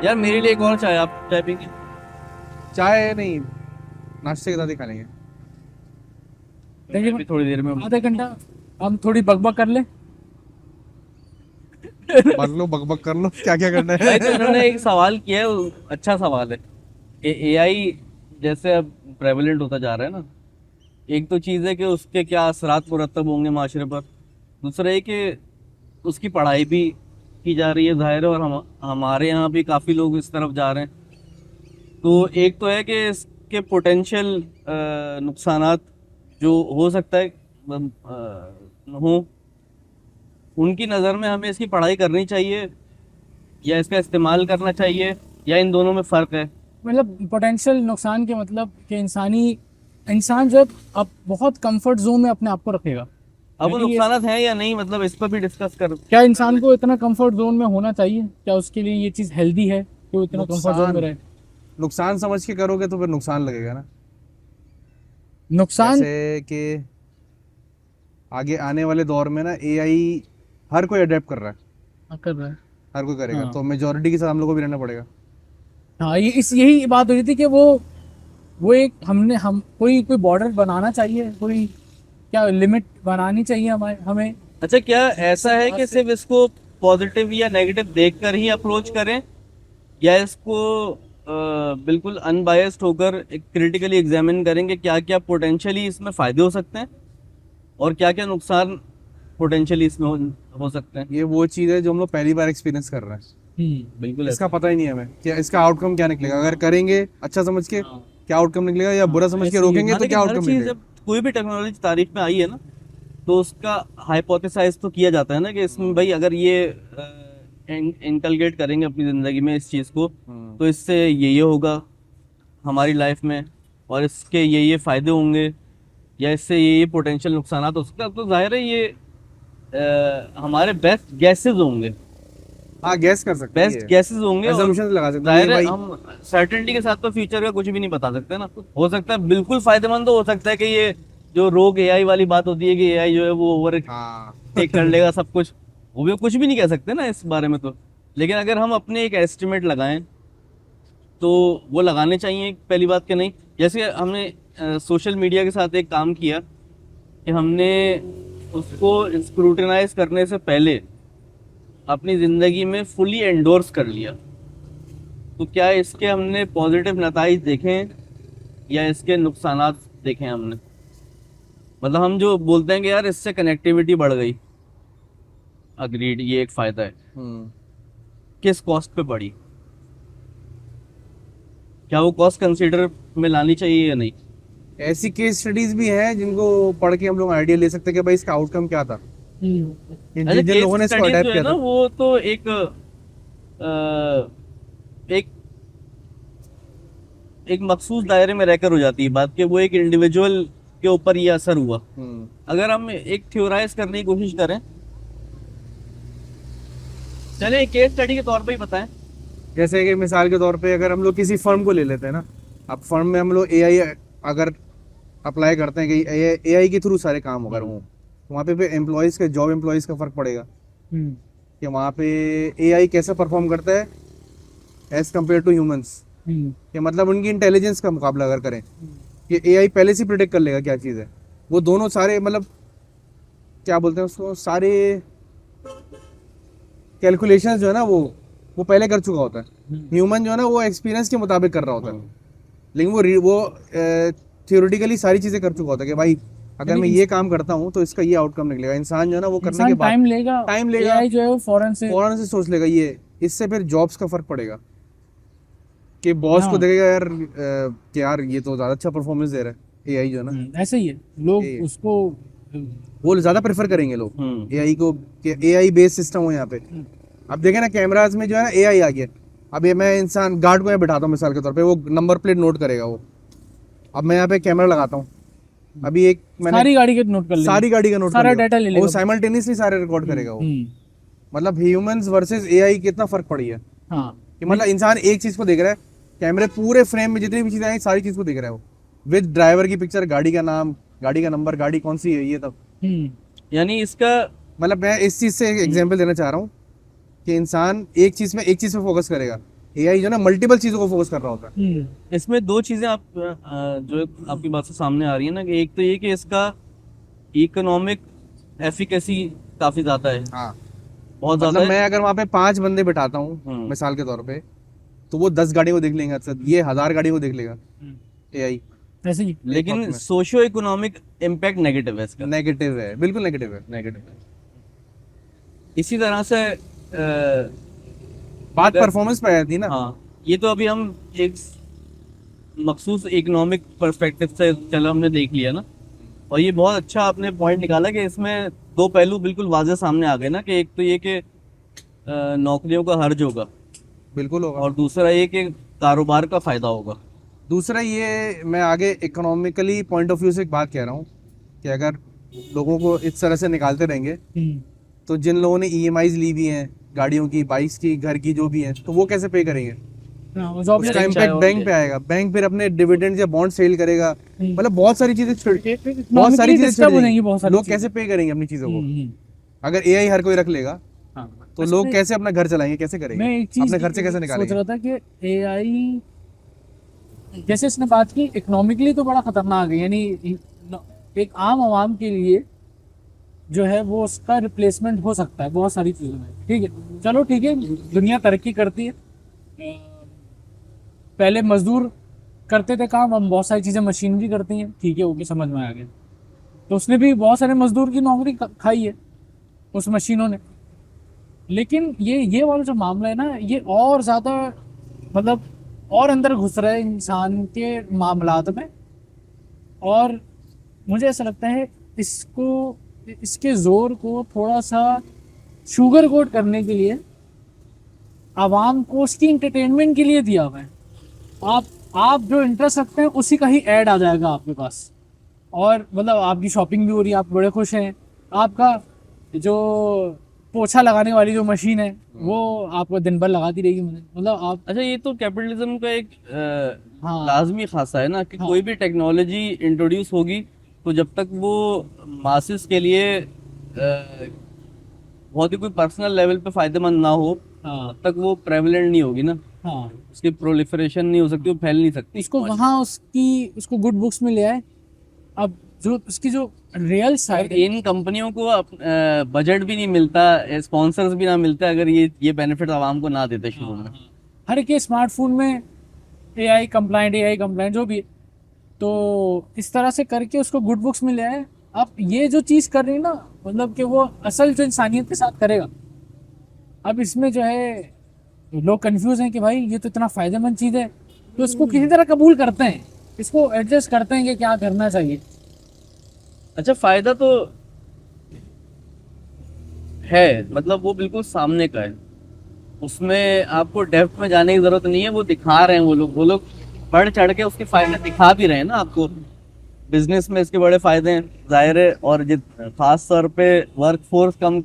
यार मेरे लिए एक और चाय, आप चाय पीएंगे? चाय नहीं, नाश्ते के साथ ही खा लेंगे। मैं भी थोड़ी देर में आधा घंटा हम थोड़ी बकबक कर ले। कर लो, बकबक कर लो, क्या क्या करना भाई तो है। इन्होंने एक सवाल किया है, वो अच्छा सवाल है कि एआई जैसे अब प्रेवलेंट होता जा रहा है ना, एक तो चीज़ है कि उसके क्या असरात मुरतब होंगे माशरे पर, दूसरा है कि उसकी पढ़ाई भी की जा रही है जाहिर है, और हमारे यहाँ भी काफ़ी लोग इस तरफ जा रहे हैं। तो एक तो है कि इसके पोटेंशियल नुकसानात जो हो सकता है हो, उनकी नज़र में हमें इसकी पढ़ाई करनी चाहिए या इसका इस्तेमाल करना चाहिए, या इन दोनों में फ़र्क है? मतलब पोटेंशियल नुकसान के मतलब कि इंसान जो है अब बहुत कंफर्ट जोन में अपने आप को रखेगा। अब वो यानी ये- नुकसानात हैं या नहीं, मतलब इस पर भी डिस्कस कर। क्या इंसान को इतना कंफर्ट जोन में होना चाहिए? क्या उसके लिए ये चीज़ हेल्दी है कि वो इतना कंफर्ट जोन में रहे? नुकसान समझ के करोगे तो फिर नुकसान लगेगा ना। नुकसान जैसे कि आगे आने वाले दौर में ना एआई हर कोई अडेप्ट कर रहा है, कर रहा है। हर कोई करेगा, हाँ। तो मेजोरिटी के साथ हम लोग को भी रहना पड़ेगा। हाँ, यही बात हो रही थी कि वो एक हम कोई कोई बॉर्डर बनाना चाहिए, कोई क्या लिमिट बनानी चाहिए हमें। अच्छा, क्या ऐसा है कि सिर्फ इसको पॉजिटिव या नेगेटिव देखकर ही अप्रोच करें, या इसको बिल्कुल अनबायस्ड होकर क्रिटिकली एग्जामिन करेंगे क्या क्या पोटेंशियली इसमें फ़ायदे हो सकते हैं और क्या क्या नुकसान पोटेंशियली इसमें हो सकते हैं? ये वो चीज़ है जो हम लोग पहली बार एक्सपीरियंस कर रहे हैं। बिल्कुल इसका पता ही नहीं है हमें क्या इसका आउटकम क्या निकलेगा। अगर करेंगे अच्छा समझ के क्या आउटकम निकलेगा, या बुरा समझ के रोकेंगे तो क्या हर आउटकम चीज़ निकलेगा। जब कोई भी टेक्नोलॉजी तारीफ में आई है ना, तो उसका हाइपोथेसाइज तो किया जाता है ना कि इसमें भाई अगर ये इनकलकेट करेंगे अपनी ज़िंदगी में इस चीज़ को, तो इससे ये होगा हमारी लाइफ में, और इसके ये फ़ायदे होंगे, या इससे ये पोटेंशियल नुकसान हो सकता है। तो जाहिर है ये हमारे बेस्ट गैसेस होंगे, हाँ, गैस कर सकते बेस्ट गैसेस होंगे, और assumptions लगा सकते हैं जाहिर ये है भाई। हम सर्टेनिटी के साथ तो फ्यूचर का कुछ भी नहीं बता सकते ना। हो सकता है बिल्कुल फायदेमंद हो सकता है कि ये जो रोग एआई वाली बात होती है कि एआई जो है वो ओवर हाँ टेक कर लेगा सब कुछ, वो भी कुछ भी नहीं कह सकते ना इस बारे में तो। लेकिन अगर हम अपने एक एस्टिमेट लगाएं तो वो लगाने चाहिए, पहली बात कि नहीं। जैसे हमने सोशल मीडिया के साथ एक काम किया कि हमने उसको स्क्रूटिनाइज करने से पहले अपनी ज़िंदगी में फुली एंडोर्स कर लिया। तो क्या इसके हमने पॉजिटिव नताइज देखें या इसके नुकसानात देखें हमने? मतलब हम जो बोलते हैं कि यार इससे कनेक्टिविटी बढ़ गई, अग्रीड, ये एक फ़ायदा है, किस कॉस्ट पे बढ़ी? क्या वो कॉस्ट कंसीडर में लानी चाहिए या नहीं? ऐसी केस स्टडीज भी हैं जिनको पढ़ के हम लोग आइडिया ले सकते हैं कि भाई इसका आउटकम क्या था। जिन अच्छा, जिन लोगों ने केस इसको स्टडीज अडेप्ट जो है किया ना, था। वो तो एक एक मखसूस दायरे में रहकर हो जाती है बात, कि वो एक इंडिविजुअल के ऊपर ये असर हुआ। अगर हम एक थ्योराइज करने की कोशिश करें, चले एक केस स्टडी के तौर पे ही बताएं। जैसे कि मिसाल के तौर पे अगर हम लोग किसी फर्म को ले लेते हैं ना, अब फर्म में हम लोग एआई अगर अप्लाई करते हैं कि एआई के थ्रू सारे काम अगर हों, तो वहाँ पे एम्प्लॉयज़ के जॉब एम्प्लॉयज़ का फ़र्क पड़ेगा कि वहाँ पे एआई कैसे परफॉर्म करता है एज कम्पेयर टू ह्यूमंस। कि मतलब उनकी इंटेलिजेंस का मुकाबला अगर करें कि एआई पहले से प्रिडिक्ट कर लेगा क्या चीज़ है, वो दोनों सारे मतलब क्या बोलते हैं उसको, सारे कैलकुलेशंस जो है ना वो पहले कर चुका होता है। ह्यूमन जो है ना वो एक्सपीरियंस के मुताबिक कर रहा होता है, लेकिन वो थियोरेटिकली सारी चीज़ें कर चुका होता है कि भाई अगर मैं ये काम करता हूँ तो इसका ये आउटकम निकलेगा। इंसान जो है ना वो करने के बाद टाइम लेगा, AI जो है वो फौरन से सोच लेगा ये। इससे फिर जॉब्स का फर्क पड़ेगा कि बॉस को देखेगा यार कि यार ये तो ज़्यादा अच्छा परफॉर्मेंस दे रहा है एआई जो है ना, ऐसे ही है लोग उसको वो ज़्यादा प्रेफर करेंगे लोग एआई को कि एआई बेस्ड सिस्टम हो यहाँ पे। अब देखें ना कैमराज में जो है ना एआई आ गया। अब ये मैं इंसान गार्ड को यहाँ बैठाता हूँ मिसाल के तौर पे, वो नंबर प्लेट नोट करेगा वो। अब मैं यहाँ पे कैमरा लगाता हूँ, अभी एक मैंने सारी गाड़ी का नोट कर लेगा, सारी गाड़ी का नोट सारा कर डाटा ले लेगा, लेगा वो साइमल्टेनियसली सारे रिकॉर्ड करेगा वो। मतलब ह्यूमंस वर्सेस एआई कितना फर्क पड़ी है। हाँ, कि मतलब इंसान एक चीज को देख रहा है, कैमरे पूरे फ्रेम में जितनी भी चीजें आई सारी चीज को देख रहा है वो, विद ड्राइवर की पिक्चर, गाड़ी का नाम, गाड़ी का नंबर, गाड़ी कौन सी है, ये तब। यानी इसका मतलब मैं इस चीज से एक एग्जांपल देना चाह रहा हूँ कि इंसान एक चीज पे फोकस करेगा एआई जो ना मल्टीपल चीजों को फोकस कर रहा होता है। इसमें दो चीजें आप जो आपकी बात से सामने आ रही है ना, कि एक तो ये कि इसका इकोनॉमिक एफिकेसी काफी ज्यादा है, हाँ, बहुत ज्यादा मतलब है। मैं अगर वहाँ पे 5 बंदे बिठाता हूँ मिसाल के तौर पे, तो वो 10 गाड़ियों को देख लेंगे, अच्छा ये 1000 गाड़ियों को देख लेगा एआई। ऐसे ही लेकिन सोशियो इकोनॉमिक इम्पैक्ट नेगेटिव है इसका, नेगेटिव है, बिल्कुल नेगेटिव है। नेगेटिव है। इसी तरह से बात परफॉर्मेंस पे आई थी ना। हाँ, ये तो अभी हम एक मखसूस इकोनॉमिक पर्सपेक्टिव से चलो हमने देख लिया ना, और ये बहुत अच्छा आपने पॉइंट निकाला कि इसमें दो पहलू बिल्कुल वाज़ेह सामने आ गए ना, कि एक तो ये कि नौकरियों का हर्ज होगा, बिल्कुल होगा। और दूसरा ये कि कारोबार का फायदा होगा। दूसरा ये, मैं आगे इकोनॉमिकली पॉइंट ऑफ व्यू से एक बात कह रहा हूँ कि अगर लोगों को इस तरह से निकालते रहेंगे, तो जिन लोगों ने ईएमआईज ली हुई हैं गाड़ियों की, बाइक्स की, घर की, जो भी हैं, तो वो कैसे पे करेंगे? जॉब उसका चाहे इम्पैक्ट और बैंक क्या। पे आएगा, बैंक फिर अपने डिविडेंड या बॉन्ड सेल करेगा, मतलब बहुत सारी चीजें बहुत सारी चीजें डिस्टर्ब हो जाएंगी, बहुत सारी लोग कैसे पे करेंगे अपनी चीजों को? अगर एआई हर कोई रख लेगा, तो लोग कैसे अपना घर चलाएंगे, कैसे करेंगे, मैं एक चीज अपने खर्चे कैसे सोच निकालेंगे? रहा था कि एआई, जैसे इसने बात की, इकोनॉमिकली तो बड़ा खतरनाक है, यानी एक आम आवाम के लिए जो है वो उसका रिप्लेसमेंट हो सकता है बहुत सारी चीज़ों में। ठीक है, चलो ठीक है, दुनिया तरक्की करती है, पहले मजदूर करते थे काम, हम बहुत सारी चीज़ें मशीनरी करती हैं, ठीक है, ओके, समझ में आ गया। तो उसने भी बहुत सारे मजदूर की नौकरी खाई है उस मशीनों ने। लेकिन ये वाला जो मामला है ना, ये और ज़्यादा मतलब और अंदर घुस रहा है इंसान के मामलात में, और मुझे ऐसा लगता है इसके जोर को थोड़ा सा शुगर कोट करने के लिए आवाम को उसकी इंटरटेनमेंट के लिए दिया हुआ है। आप जो इंटरेस्ट रखते हैं उसी का ही ऐड आ जाएगा आपके पास, और मतलब आपकी शॉपिंग भी हो रही है, आप बड़े खुश हैं, आपका जो पोछा लगाने वाली जो मशीन है वो आपको दिन भर लगाती रहेगी, मतलब आप। अच्छा, ये तो कैपिटलिज्म का एक हाँ। लाजमी खासा है ना, कि हाँ। कोई भी टेक्नोलॉजी इंट्रोड्यूस होगी तो जब तक वो मासेस के लिए बहुत ही कोई पर्सनल लेवल पे फायदेमंद ना हो, हाँ। तब तक वो प्रेवलेंट नहीं होगी ना, हाँ, उसकी प्रोलिफरेशन नहीं हो सकती, वो फैल नहीं सकती। उसको वहाँ उसको गुड बुक्स में ले आए। अब जो उसकी जो रियल साइड, इन कंपनियों को बजट भी नहीं मिलता, स्पॉन्सर्स भी ना मिलते अगर ये बेनिफिट आवाम को ना देते शुरू में। हर एक स्मार्टफोन में एआई कंप्लाइंट जो भी है, तो इस तरह से करके उसको गुड बुक्स में ले आए। अब ये जो चीज़ कर रही है ना, मतलब कि वो असल जो इंसानियत के साथ करेगा। अब इसमें जो है लोग कंफ्यूज हैं कि भाई ये तो इतना फायदेमंद चीज़ है, तो इसको किसी तरह कबूल करते हैं, इसको एडजस्ट करते हैं कि क्या करना चाहिए। अच्छा, फायदा तो है, मतलब वो बिल्कुल सामने का है, उसमें आपको डेप्थ में जाने की जरूरत नहीं है। वो दिखा रहे हैं, वो लोग बढ़ चढ़ के उसके फायदे दिखा भी रहे हैं ना आपको। बिजनेस में इसके बड़े फायदे हैं, जाहिर है, और खास तौर पे वर्क फोर्स कम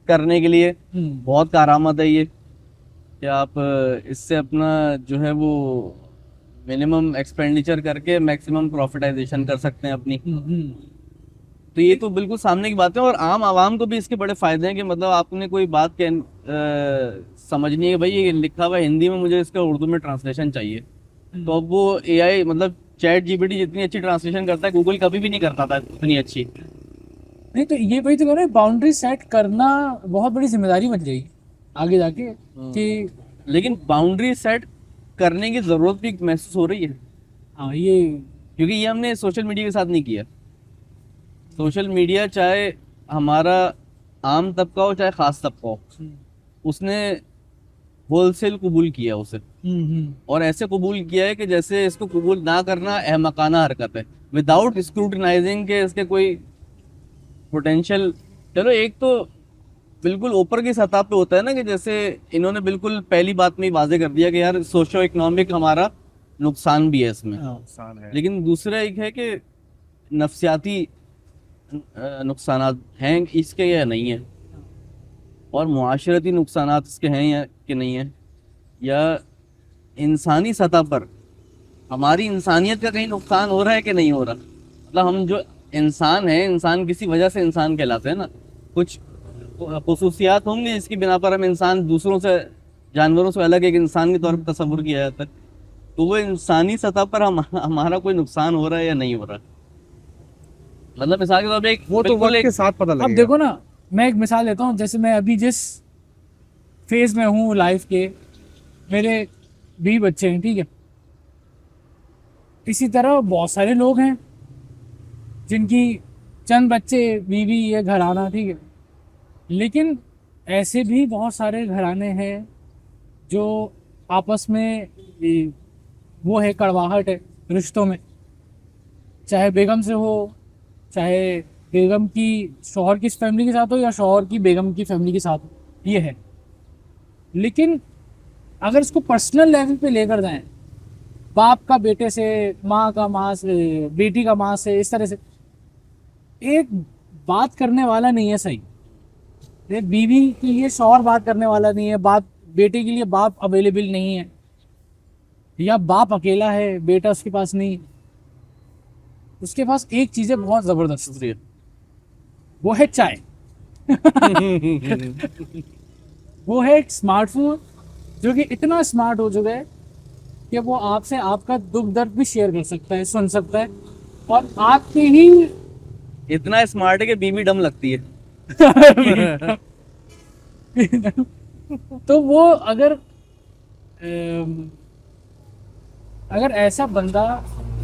करने के लिए बहुत कारआमद है ये, कि आप इससे अपना जो है वो मिनिमम एक्सपेंडिचर करके मैक्सिमम प्रॉफिटाइजेशन कर सकते हैं अपनी। तो ये तो बिल्कुल सामने की बात है, और आम आवाम को भी इसके बड़े फायदे हैं कि मतलब आपने कोई बात समझनी है, भाई ये लिखा हुआ है हिंदी में, मुझे इसका उर्दू में ट्रांसलेशन चाहिए, तो अब वो एआई मतलब चैट जीपीटी जितनी अच्छी ट्रांसलेशन करता है, गूगल कभी भी नहीं करता था इतनी अच्छी। नहीं तो ये वही तो कह रहे हैं, बाउंड्री सेट करना बहुत बड़ी जिम्मेदारी बन जाएगी आगे जाके कि। लेकिन बाउंड्री सेट करने की जरूरत भी महसूस हो रही है। हाँ, ये क्योंकि ये हमने सोशल मीडिया के साथ नहीं किया। सोशल मीडिया चाहे हमारा आम तबका हो चाहे खास तबका हो, उसने होलसेल कबूल किया उसे, और ऐसे कबूल किया है कि जैसे इसको कबूल ना करना अहमकाना हरकत है, विदाउट स्क्रूटिनाइजिंग के इसके कोई पोटेंशियल। चलो, एक तो बिल्कुल ऊपर की सतह पे होता है ना, कि जैसे इन्होंने बिल्कुल पहली बात में ही वाजे कर दिया कि यार सोशो इकोनॉमिक हमारा नुकसान भी है इसमें, नुकसान है। लेकिन दूसरा एक है कि नफ्सियाती नुकसान हैं इसके या नहीं है, और मुआशरती नुकसान इसके हैं या कि नहीं है, या इंसानी सतह पर हमारी इंसानियत का कहीं नुकसान हो रहा है कि नहीं हो रहा। मतलब हम जो इंसान है, इंसान किसी वजह से इंसान कहलाते हैं ना, कुछ खुसूसियात होंगी जिसकी बिना पर हम इंसान दूसरों से जानवरों से अलग एक इंसान के तौर पर तस्वुर किया जाता है, तो वो इंसानी सतह पर हमारा कोई नुकसान हो रहा है या नहीं हो रहा। मतलब मिसाल के तौर पे एक वो तो बिल्कुल वक्त के एक साथ पता अब लगेगा। देखो ना, मैं एक मिसाल देता हूँ, जैसे मैं अभी जिस फेज में हूँ लाइफ के, मेरे 20 बच्चे हैं, ठीक है। इसी तरह बहुत सारे लोग हैं जिनकी चंद बच्चे, बीवी, ये घराना, ठीक है। लेकिन ऐसे भी बहुत सारे घराने हैं जो आपस में वो है, कड़वाहट है रिश्तों में, चाहे बेगम से हो, चाहे बेगम की शौहर की फैमिली के साथ हो, या शौहर की बेगम की फैमिली के साथ हो, ये है। लेकिन अगर इसको पर्सनल लेवल पे लेकर जाएं, बाप का बेटे से, माँ का माँ से, बेटी का माँ से, इस तरह से एक बात करने वाला नहीं है सही। एक बीवी के लिए शौहर बात करने वाला नहीं है, बाप बेटे के लिए बाप अवेलेबल नहीं है, या बाप अकेला है, बेटा उसके पास नहीं, उसके पास एक चीज़ है बहुत ज़बरदस्त, वो है चाय। वो है एक स्मार्टफोन जो कि इतना स्मार्ट हो चुका है कि वो आपसे आपका दुख दर्द भी शेयर कर सकता है, सुन सकता है, और आपके ही इतना स्मार्ट है कि बीवी डम लगती है। तो वो अगर ऐसा बंदा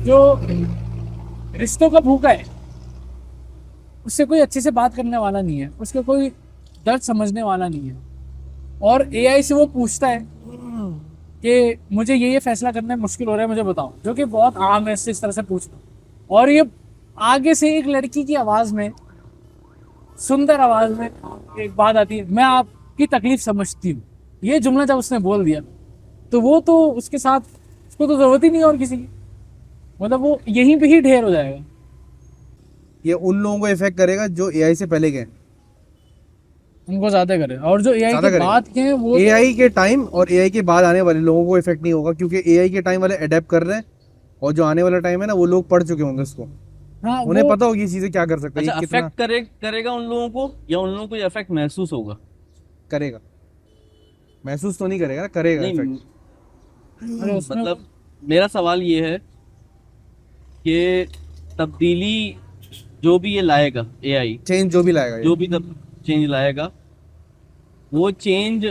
जो रिश्तों का भूखा है, उससे कोई अच्छे से बात करने वाला नहीं है, उसका कोई दर्द समझने वाला नहीं है, और एआई से वो पूछता है कि मुझे ये फैसला करना मुश्किल हो रहा है, मुझे बताओ, जो कि बहुत आम है इस तरह से पूछना। और ये आगे से एक लड़की की आवाज़ में, सुंदर आवाज़ में एक बात आती है, मैं आपकी तकलीफ समझती हूँ। ये जुमला जब उसने बोल दिया, तो वो तो उसके साथ, उसको तो ज़रूरत ही नहीं है और किसी की, मतलब वो यहीं पे ही ढेर हो जाएगा। ये उन लोगों को इफेक्ट करेगा जो एआई से पहले गए। उनको ज़्यादा करे, और जो एआई ज़्यादा के करेगा। बाद के हैं वो एआई के टाइम और एआई के बाद आने वाले लोगों को इफेक्ट नहीं होगा, क्योंकि एआई के टाइम वाले अडेप्ट कर रहे हैं, और जो आने वाला टाइम है ना, वो लोग पढ़ चुके होंगे उसको, हाँ, उन्हें वो पता होगी ये चीजें क्या कर सकते हैं, अच्छा, ये कितना अफेक्ट करेगा उन लोगों को, या उन लोगों को ये अफेक्ट महसूस होगा? करेगा। महसूस तो नहीं करेगा, करेगा नहीं, इफेक्ट। अरे उसमें मतलब मेरा सवाल ये है कि तब्दीली जो भी ये लाएगा एआई, चेंज जो भी लाएगा ये। जो भी तब चेंज लाएगा, वो चेंज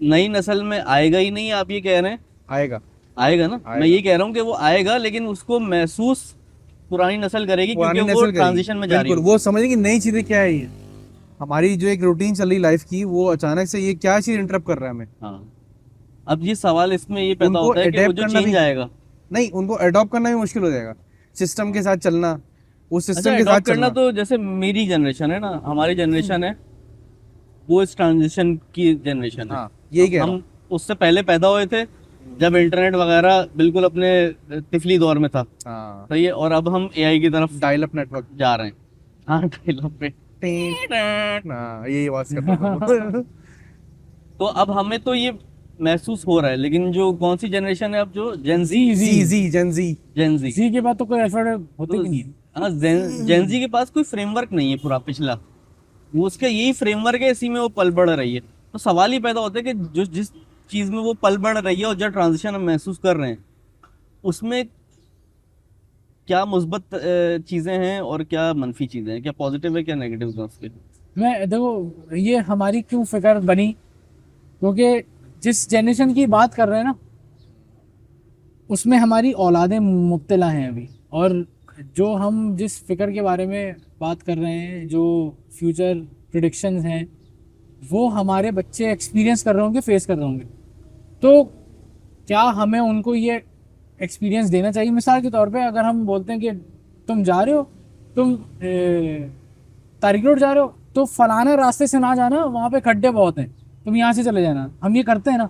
नई नस्ल में आएगा ही नहीं, आप ये कह रहे हैं? आएगा। आएगा ना, आएगा। मैं ये कह रहा हूँ कि वो आएगा, लेकिन उसको महसूस पुरानी नस्ल करेगी, पुरानी क्योंकि वो नस्ल करेगी। ट्रांजिशन में जा रही बिल्कुल, है। वो समझेगी नई चीजें क्या है ये। हमारी जो एक रूटीन चल रही लाइफ की, वो अचानक से ये क्या चीज इंटरप्ट कर रहा है हमें। हाँ, अब ये सवाल इसमें ये पैदा उनको होता है कि वो adapt जो करना चेंज भी- आएगा, नहीं, उनको अडॉप्ट करना भी मुश्किल हो जाएगा, सिस्टम के साथ चलना, उस अच्छा सिस्टम के साथ अडॉप्ट करना, चलना। तो जैसे मेरी जनरेशन है ना, हमारी जनरेशन है, वो इस ट्रांजिशन की जनरेशन है। हाँ, यही कह रहा हूँ। हम उससे पहले पैदा हुए थे, जब इंटरनेट वगैरह बिल्कुल अपने तिफली दौर में था, हाँ, सही है, और अब हम एआई की तरफ डायल अप नेटवर्क। जा रहे हैं। हाँ, dial-up पे। हाँ, यही आवाज करता था। तो अब हमें तो ये महसूस हो रहा है, लेकिन जो कौन सी जनरेशन है अब, जो जेनजी, जेनजी। जेनजी, जी के बाद तो कोई एफर्ट होते ही नहीं है। हाँ, जेनजी के पास कोई फ्रेमवर्क नहीं है पूरा पिछला, वो उसका यही फ्रेमवर्क है, इसी में वो पल बढ़ रही है। तो सवाल ही पैदा होता है कि जो जिस चीज में वो पल बढ़ रही है और जो ट्रांजिशन हम महसूस कर रहे हैं, उसमें क्या मुस्बत चीजें हैं और क्या मनफी चीजें हैं, क्या पॉजिटिव है क्या नेगेटिव है उसके? मैं देखो, ये हमारी क्यों फिक्र बनी, क्योंकि जिस जनरेशन की बात कर रहे हैं ना, उसमें हमारी औलादें मुब्तला हैं अभी, और जो हम जिस फिक्र के बारे में बात कर रहे हैं, जो फ्यूचर प्रिडिक्शंस हैं, वो हमारे बच्चे एक्सपीरियंस कर रहे होंगे, फेस कर रहे होंगे। तो क्या हमें उनको ये एक्सपीरियंस देना चाहिए? मिसाल के तौर पे अगर हम बोलते हैं कि तुम जा रहे हो, तुम तारिक रोड जा रहे हो, तो फलाना रास्ते से ना जाना, वहाँ पे खड्डे बहुत हैं, तुम यहाँ से चले जाना, हम ये करते हैं ना।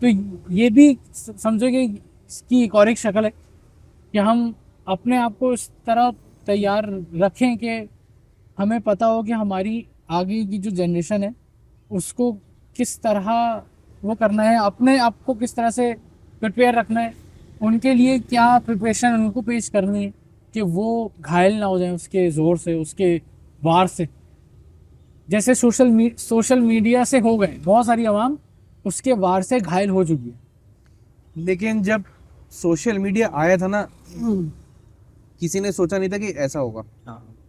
तो ये भी समझो कि इसकी एक और एक शक्ल है कि हम अपने आप को इस तरह तैयार रखें कि हमें पता हो कि हमारी आगे की जो जनरेशन है उसको किस तरह वो करना है, अपने आप को किस तरह से प्रिपेयर रखना है, उनके लिए क्या प्रिपरेशन उनको पेश करनी है कि वो घायल ना हो जाए उसके ज़ोर से, उसके वार से। जैसे सोशल मीडिया से हो गए बहुत सारी आवाम उसके वार से घायल हो चुकी है। लेकिन जब सोशल मीडिया आया था ना, किसी ने सोचा नहीं था कि ऐसा होगा।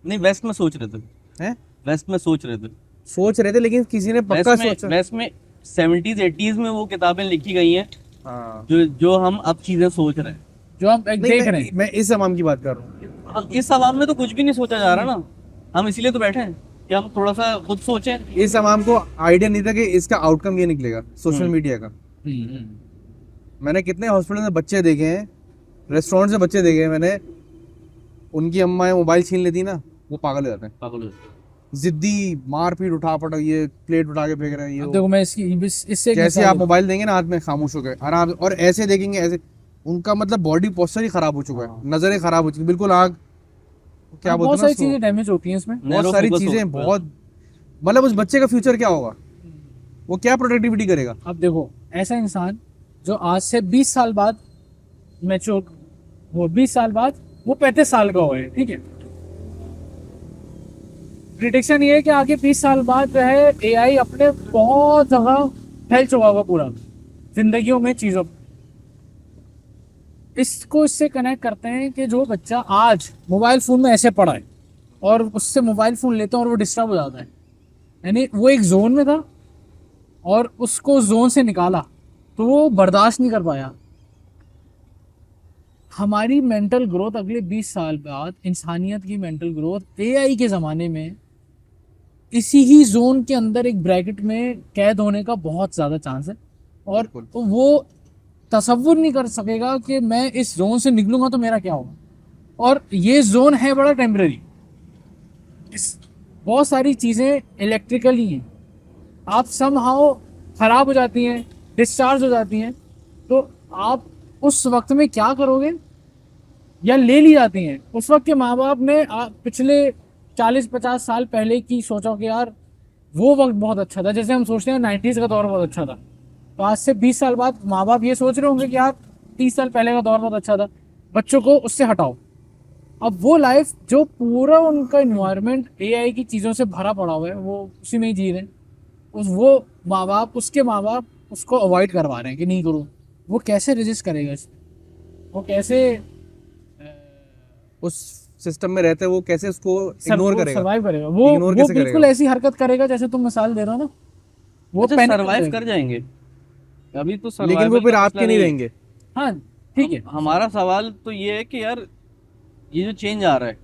नहीं, वेस्ट में सोच रहे थे, हैं? वेस्ट में सोच रहे थे, सोच रहे थे, लेकिन किसी ने पक्का सोचा। वेस्ट में 70s 80s में वो किताबें लिखी गई हैं हाँ। जो हम अब चीजें सोच रहे हैं। जो हम नहीं, देख रहे हैं। मैं इस अवाम की बात कर रहा हूँ। अब इस अवाम में तो कुछ भी नहीं सोचा जा रहा ना, हम इसीलिए तो बैठे हैं कि हम थोड़ा सा खुद सोचें। इस अवाम को आइडिया नहीं था कि इसका आउटकम ये निकलेगा सोशल मीडिया का। मैंने कितने हॉस्पिटल में बच्चे देखे हैं, रेस्टोरेंट से बच्चे देखे हैं मैंने, उनकी अम्माएं मोबाइल छीन लेती ना, वो पागल हो जाते हैं, पागल हो जाते हैं। जिद्दी मारपीट उठा पटक, ये प्लेट उठा के फेंक रहे हैं, ये अब वो। देखो मैं इससे एक जैसे मिसाल आप मोबाइल देंगे ना हाथ में, खामोश हो गए आराम, और ऐसे देखेंगे ऐसे, उनका मतलब बॉडी पोस्चर ही खराब हो चुका है, नजरें खराब हो चुकी, बिल्कुल आग, क्या बहुत बोलते सारी हैं चीजें डैमेज होती हैं इसमें। बहुत Narrow सारी focus चीजें, हो- बहुत, मतलब उस बच्चे का फ्यूचर क्या होगा, वो क्या प्रोडक्टिविटी करेगा। अब देखो ऐसा इंसान जो आज से 20 साल बाद मैच्योर, वो 20 साल बाद वो 35 साल का हो है, ठीक है। प्रिडिक्शन ये है कि आगे 20 साल बाद जो है एआई अपने बहुत जगह फैल चुका होगा पूरा जिंदगियों में, चीजों में। इसको इससे कनेक्ट करते हैं कि जो बच्चा आज मोबाइल फोन में ऐसे पड़ा है और उससे मोबाइल फोन लेते हैं और वो डिस्टर्ब हो जाता है, यानी वो एक जोन में था और उसको जोन से निकाला तो वो बर्दाश्त नहीं कर पाया। हमारी मेंटल ग्रोथ अगले 20 साल बाद, इंसानियत की मेंटल ग्रोथ एआई के ज़माने में इसी ही जोन के अंदर एक ब्रैकेट में कैद होने का बहुत ज़्यादा चांस है। और बिल्कुल। तो वो तसव्वुर नहीं कर सकेगा कि मैं इस जोन से निकलूंगा तो मेरा क्या होगा। और ये जोन है बड़ा टेम्पररी, बहुत सारी चीज़ें इलेक्ट्रिकल ही हैं, आप समहाउ ख़राब हो जाती हैं, डिस्चार्ज हो जाती हैं, तो आप उस वक्त में क्या करोगे, या ले ली जाती हैं। उस वक्त के माँ बाप ने पिछले 40-50 साल पहले की सोचा कि यार वो वक्त बहुत अच्छा था, जैसे हम सोचते हैं 90s का दौर बहुत अच्छा था, तो आज से 20 साल बाद माँ बाप ये सोच रहे होंगे कि यार 30 साल पहले का दौर बहुत अच्छा था, बच्चों को उससे हटाओ। अब वो लाइफ जो पूरा उनका इन्वायरमेंट एआई की चीज़ों से भरा पड़ा हुआ है, वो उसी में ही जी रहे हैं। वो माँ बाप, उसके माँ बाप उसको अवॉइड करवा रहे हैं कि नहीं करो। वो कैसे रेजिस्ट करेगा इसमें, वो कैसे उस सिस्टम में रहते हैं, वो कैसे उसको इग्नोर करेगा, सर्वाइव करेगा। वो Ignore कैसे बिल्कुल करेगा? ऐसी हरकत करेगा जैसे तुम मिसाल दे रहे हो ना, वो अच्छा, panic सरवाइव जाएगा। कर जाएंगे अभी तो, लेकिन वो survival फिर का आपके मसला नहीं है। रहेंगे। हाँ ठीक है। हमारा सवाल तो ये है कि यार ये जो चेंज आ रहा है,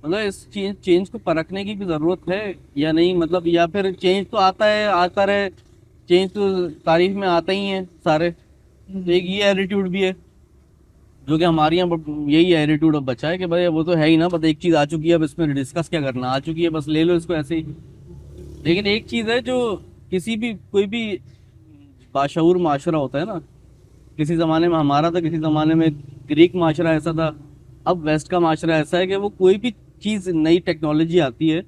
मतलब इस चेंज को परखने की भी जरूरत है या नहीं, मतलब या फिर चेंज तो आता है, आता रहे, चेंज तो तारीफ में आता ही है सारे। तो एक ये एटीट्यूड भी है जो कि हमारे यहाँ यही एटीट्यूड अब बचा है कि भाई वो तो है ही ना, बस एक चीज़ आ चुकी है, अब इसमें डिस्कस क्या करना, आ चुकी है बस ले लो इसको ऐसे ही। लेकिन एक चीज़ है जो किसी भी, कोई भी बाशऊर माशरा होता है ना, किसी ज़माने में हमारा था, किसी ज़माने में ग्रीक माशरा ऐसा था, अब वेस्ट का माशरा ऐसा है कि वो कोई भी चीज़, नई टेक्नोलॉजी आती है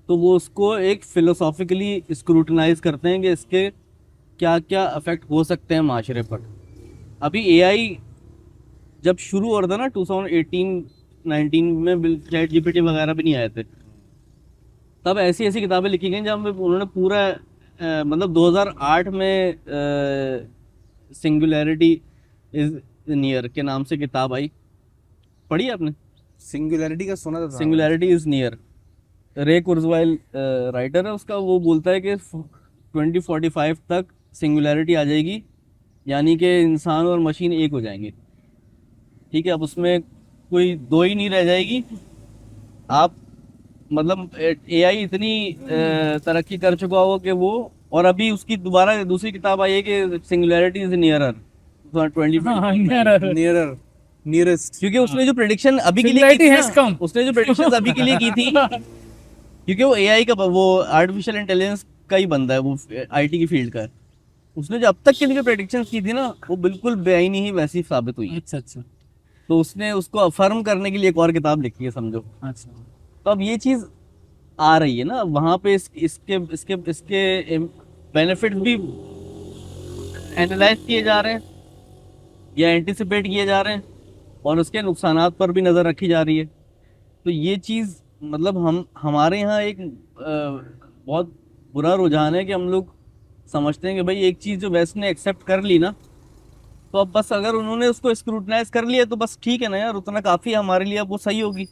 तो वो उसको एक फिलोसॉफिकली स्क्रूटनाइज करते हैं कि इसके क्या क्या अफेक्ट हो सकते हैं माशरे पर। अभी एआई जब शुरू हो रहा था ना 2018-19 में, चैट जीपीटी वगैरह भी नहीं आए थे, तब ऐसी ऐसी किताबें लिखी गई जहाँ उन्होंने पूरा मतलब 2008 में सिंगुलैरिटी इज नियर के नाम से किताब आई, पढ़ी है आपने? सिंगुलैरिटी का सुना था। सिंगुलैरिटी इज नियर, रे कुर्जवाइल राइटर है उसका, वो बोलता है कि 2045 तक सिंगुलैरिटी आ जाएगी, यानी कि इंसान और मशीन एक हो जाएंगे। ठीक है, अब उसमें कोई दो ही नहीं रह जाएगी। आप मतलब एआई इतनी तरक्की कर चुका हो कि वो, और अभी उसकी दोबारा दूसरी किताब आई है कि सिंगुलैरिटी इज नियरर 20 हाँ, नियरर, नियरेस्ट। क्योंकि उसने जो प्रेडिक्शन अभी के लिए की Singularity थी has ना, come. उसने जो प्रेडिक्शन अभी के लिए की थी, क्योंकि वो एआई का, वो आर्टिफिशियल इंटेलिजेंस का ही बंदा है, वो आईटी की फील्ड का है। उसने जो अब तक के लिए जो प्रेडिक्शन की थी ना, वो बिल्कुल बेआईनी ही वैसी साबित हुई। अच्छा अच्छा तो उसने उसको अफर्म करने के लिए एक और किताब लिखी है, समझो। अच्छा। तो अब ये चीज़ आ रही है ना वहाँ पे, इसके इसके इसके बेनिफिट भी एनालाइज किए जा रहे हैं या एंटिसिपेट किए जा रहे हैं, और उसके नुकसानात पर भी नज़र रखी जा रही है। तो ये चीज़ मतलब हमारे यहाँ एक बहुत बुरा रुझान है कि हम लोग समझते हैं कि भाई एक चीज़ जो वेस्ट ने एक्सेप्ट कर ली ना, तो अब बस अगर उन्होंने उसको स्क्रूटनाइज कर लिया तो बस ठीक है ना यार, उतना काफ़ी है हमारे लिए, अब वो सही होगी।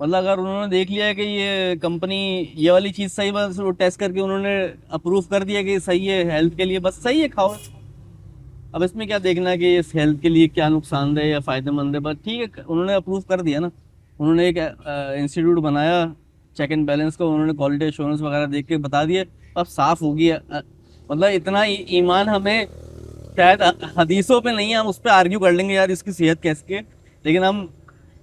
मतलब अगर उन्होंने देख लिया है कि ये कंपनी ये वाली चीज़ सही, बस वो टेस्ट करके उन्होंने अप्रूव कर दिया कि सही है हेल्थ के लिए, बस सही है खाओ। अब इसमें क्या देखना है कि इस हेल्थ के लिए क्या नुकसानदेह या फ़ायदेमंद है, बस ठीक है उन्होंने अप्रूव कर दिया ना। उन्होंने एक इंस्टीट्यूट बनाया चेक एंड बैलेंस का, उन्होंने क्वालिटी एश्योरेंस वगैरह देख के बता दिए, अब साफ़ होगी। मतलब इतना ईमान हमें शायद हदीसों पे नहीं है, हम उस पर आर्ग्यू कर लेंगे यार इसकी सेहत कैसी है, लेकिन हम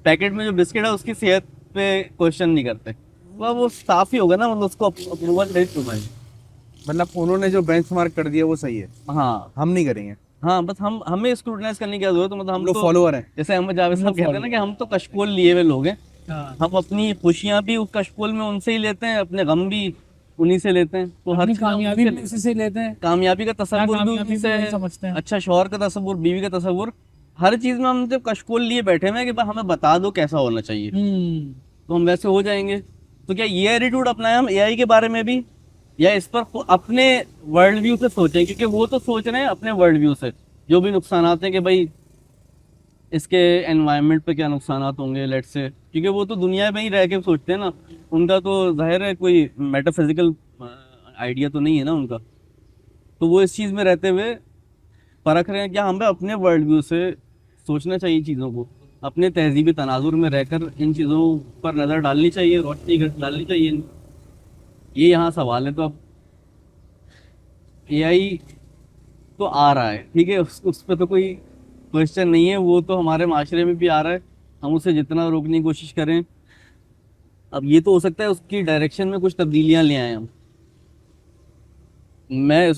पैकेट में जो बिस्किट है उसकी सेहत पे क्वेश्चन नहीं करते। वो साफ ही होगा ना, मतलब उसको अप्रूवल दे तो भाई। मतलब उन्होंने जो बेंचमार्क कर दिया वो सही है, हाँ हम नहीं करेंगे, हाँ, बस हमें स्क्रूटनाइज करने की क्या जरूरत है, मतलब हम हम लोग तो फॉलोअर हैं। जैसे अहमद जावेद साहब कहते हैं ना कि हम तो कशकोल लिए हुए लोग हैं। हाँ, हम अपनी खुशियाँ भी उस कशकोल में उनसे ही लेते हैं, अपने गम भी उन्हीं से लेते हैं, तो हर अपनी चीज़ हम कामयाबी उनसे भी लेते उसी से लेते हैं, हैं। कामयाबी का तसव्वुर भी कामयाबी उन्हीं से भी है, समझते हैं। अच्छा शौहर का तसव्वुर, बीवी का तसव्वुर, हर चीज़ में हम जब कशकोल लिए बैठे हुए हैं कि भाई हमें बता दो कैसा होना चाहिए, तो हम वैसे हो जाएंगे। तो क्या ये एटीट्यूड अपनाएं हम एआई के बारे में भी, या इस पर अपने वर्ल्ड व्यू से सोचें, क्योंकि वो तो सोच रहे हैं अपने वर्ल्ड व्यू से जो भी नुकसान हैं कि भाई इसके एनवायरनमेंट पे क्या नुकसान होंगे लेट से, क्योंकि वो तो दुनिया में ही रह के सोचते हैं ना, उनका तो जाहिर है कोई मेटाफिजिकल आइडिया तो नहीं है ना उनका। तो वो इस चीज़ में रहते हुए परख रहे हैं क्या हमें अपने वर्ल्ड व्यू से सोचना चाहिए चीज़ों को, अपने तहजीबी तनाजुर में रहकर इन चीज़ों पर नज़र डालनी चाहिए, रोशनी डालनी चाहिए। ये यहाँ सवाल है। तो अब एआई तो आ रहा है, ठीक है, उस पर तो कोई क्वेश्चन नहीं है, वो तो हमारे माशरे में भी आ रहा है, हम उसे जितना रोकने की कोशिश करें। अब ये तो हो सकता है उसकी डायरेक्शन में कुछ तब्दीलियां ले आए हम। मैं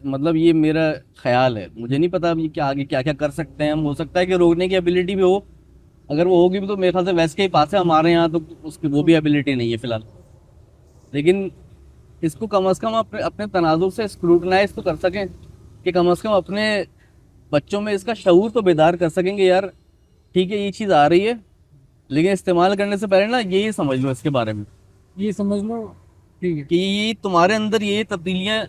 मतलब ये मेरा ख्याल है, मुझे नहीं पता अब ये क्या आगे क्या क्या कर सकते हैं हम, हो सकता है कि रोकने की एबिलिटी भी हो, अगर वो होगी भी तो मेरे ख्याल से वेस्ट के ही पास है, हमारे यहाँ तो उसकी वो भी एबिलिटी नहीं है फिलहाल। लेकिन इसको कम अज़ कम अपने अपने तनाजुर से स्क्रूटनाइज तो कर सकें, कि कम अज़ कम अपने बच्चों में इसका शऊर तो बेदार कर सकेंगे यार, ठीक है ये चीज़ आ रही है, लेकिन इस्तेमाल करने से पहले ना ये समझ लो इसके बारे में ये समझ लो, ठीक है। कि ये तुम्हारे अंदर ये तब्दीलियां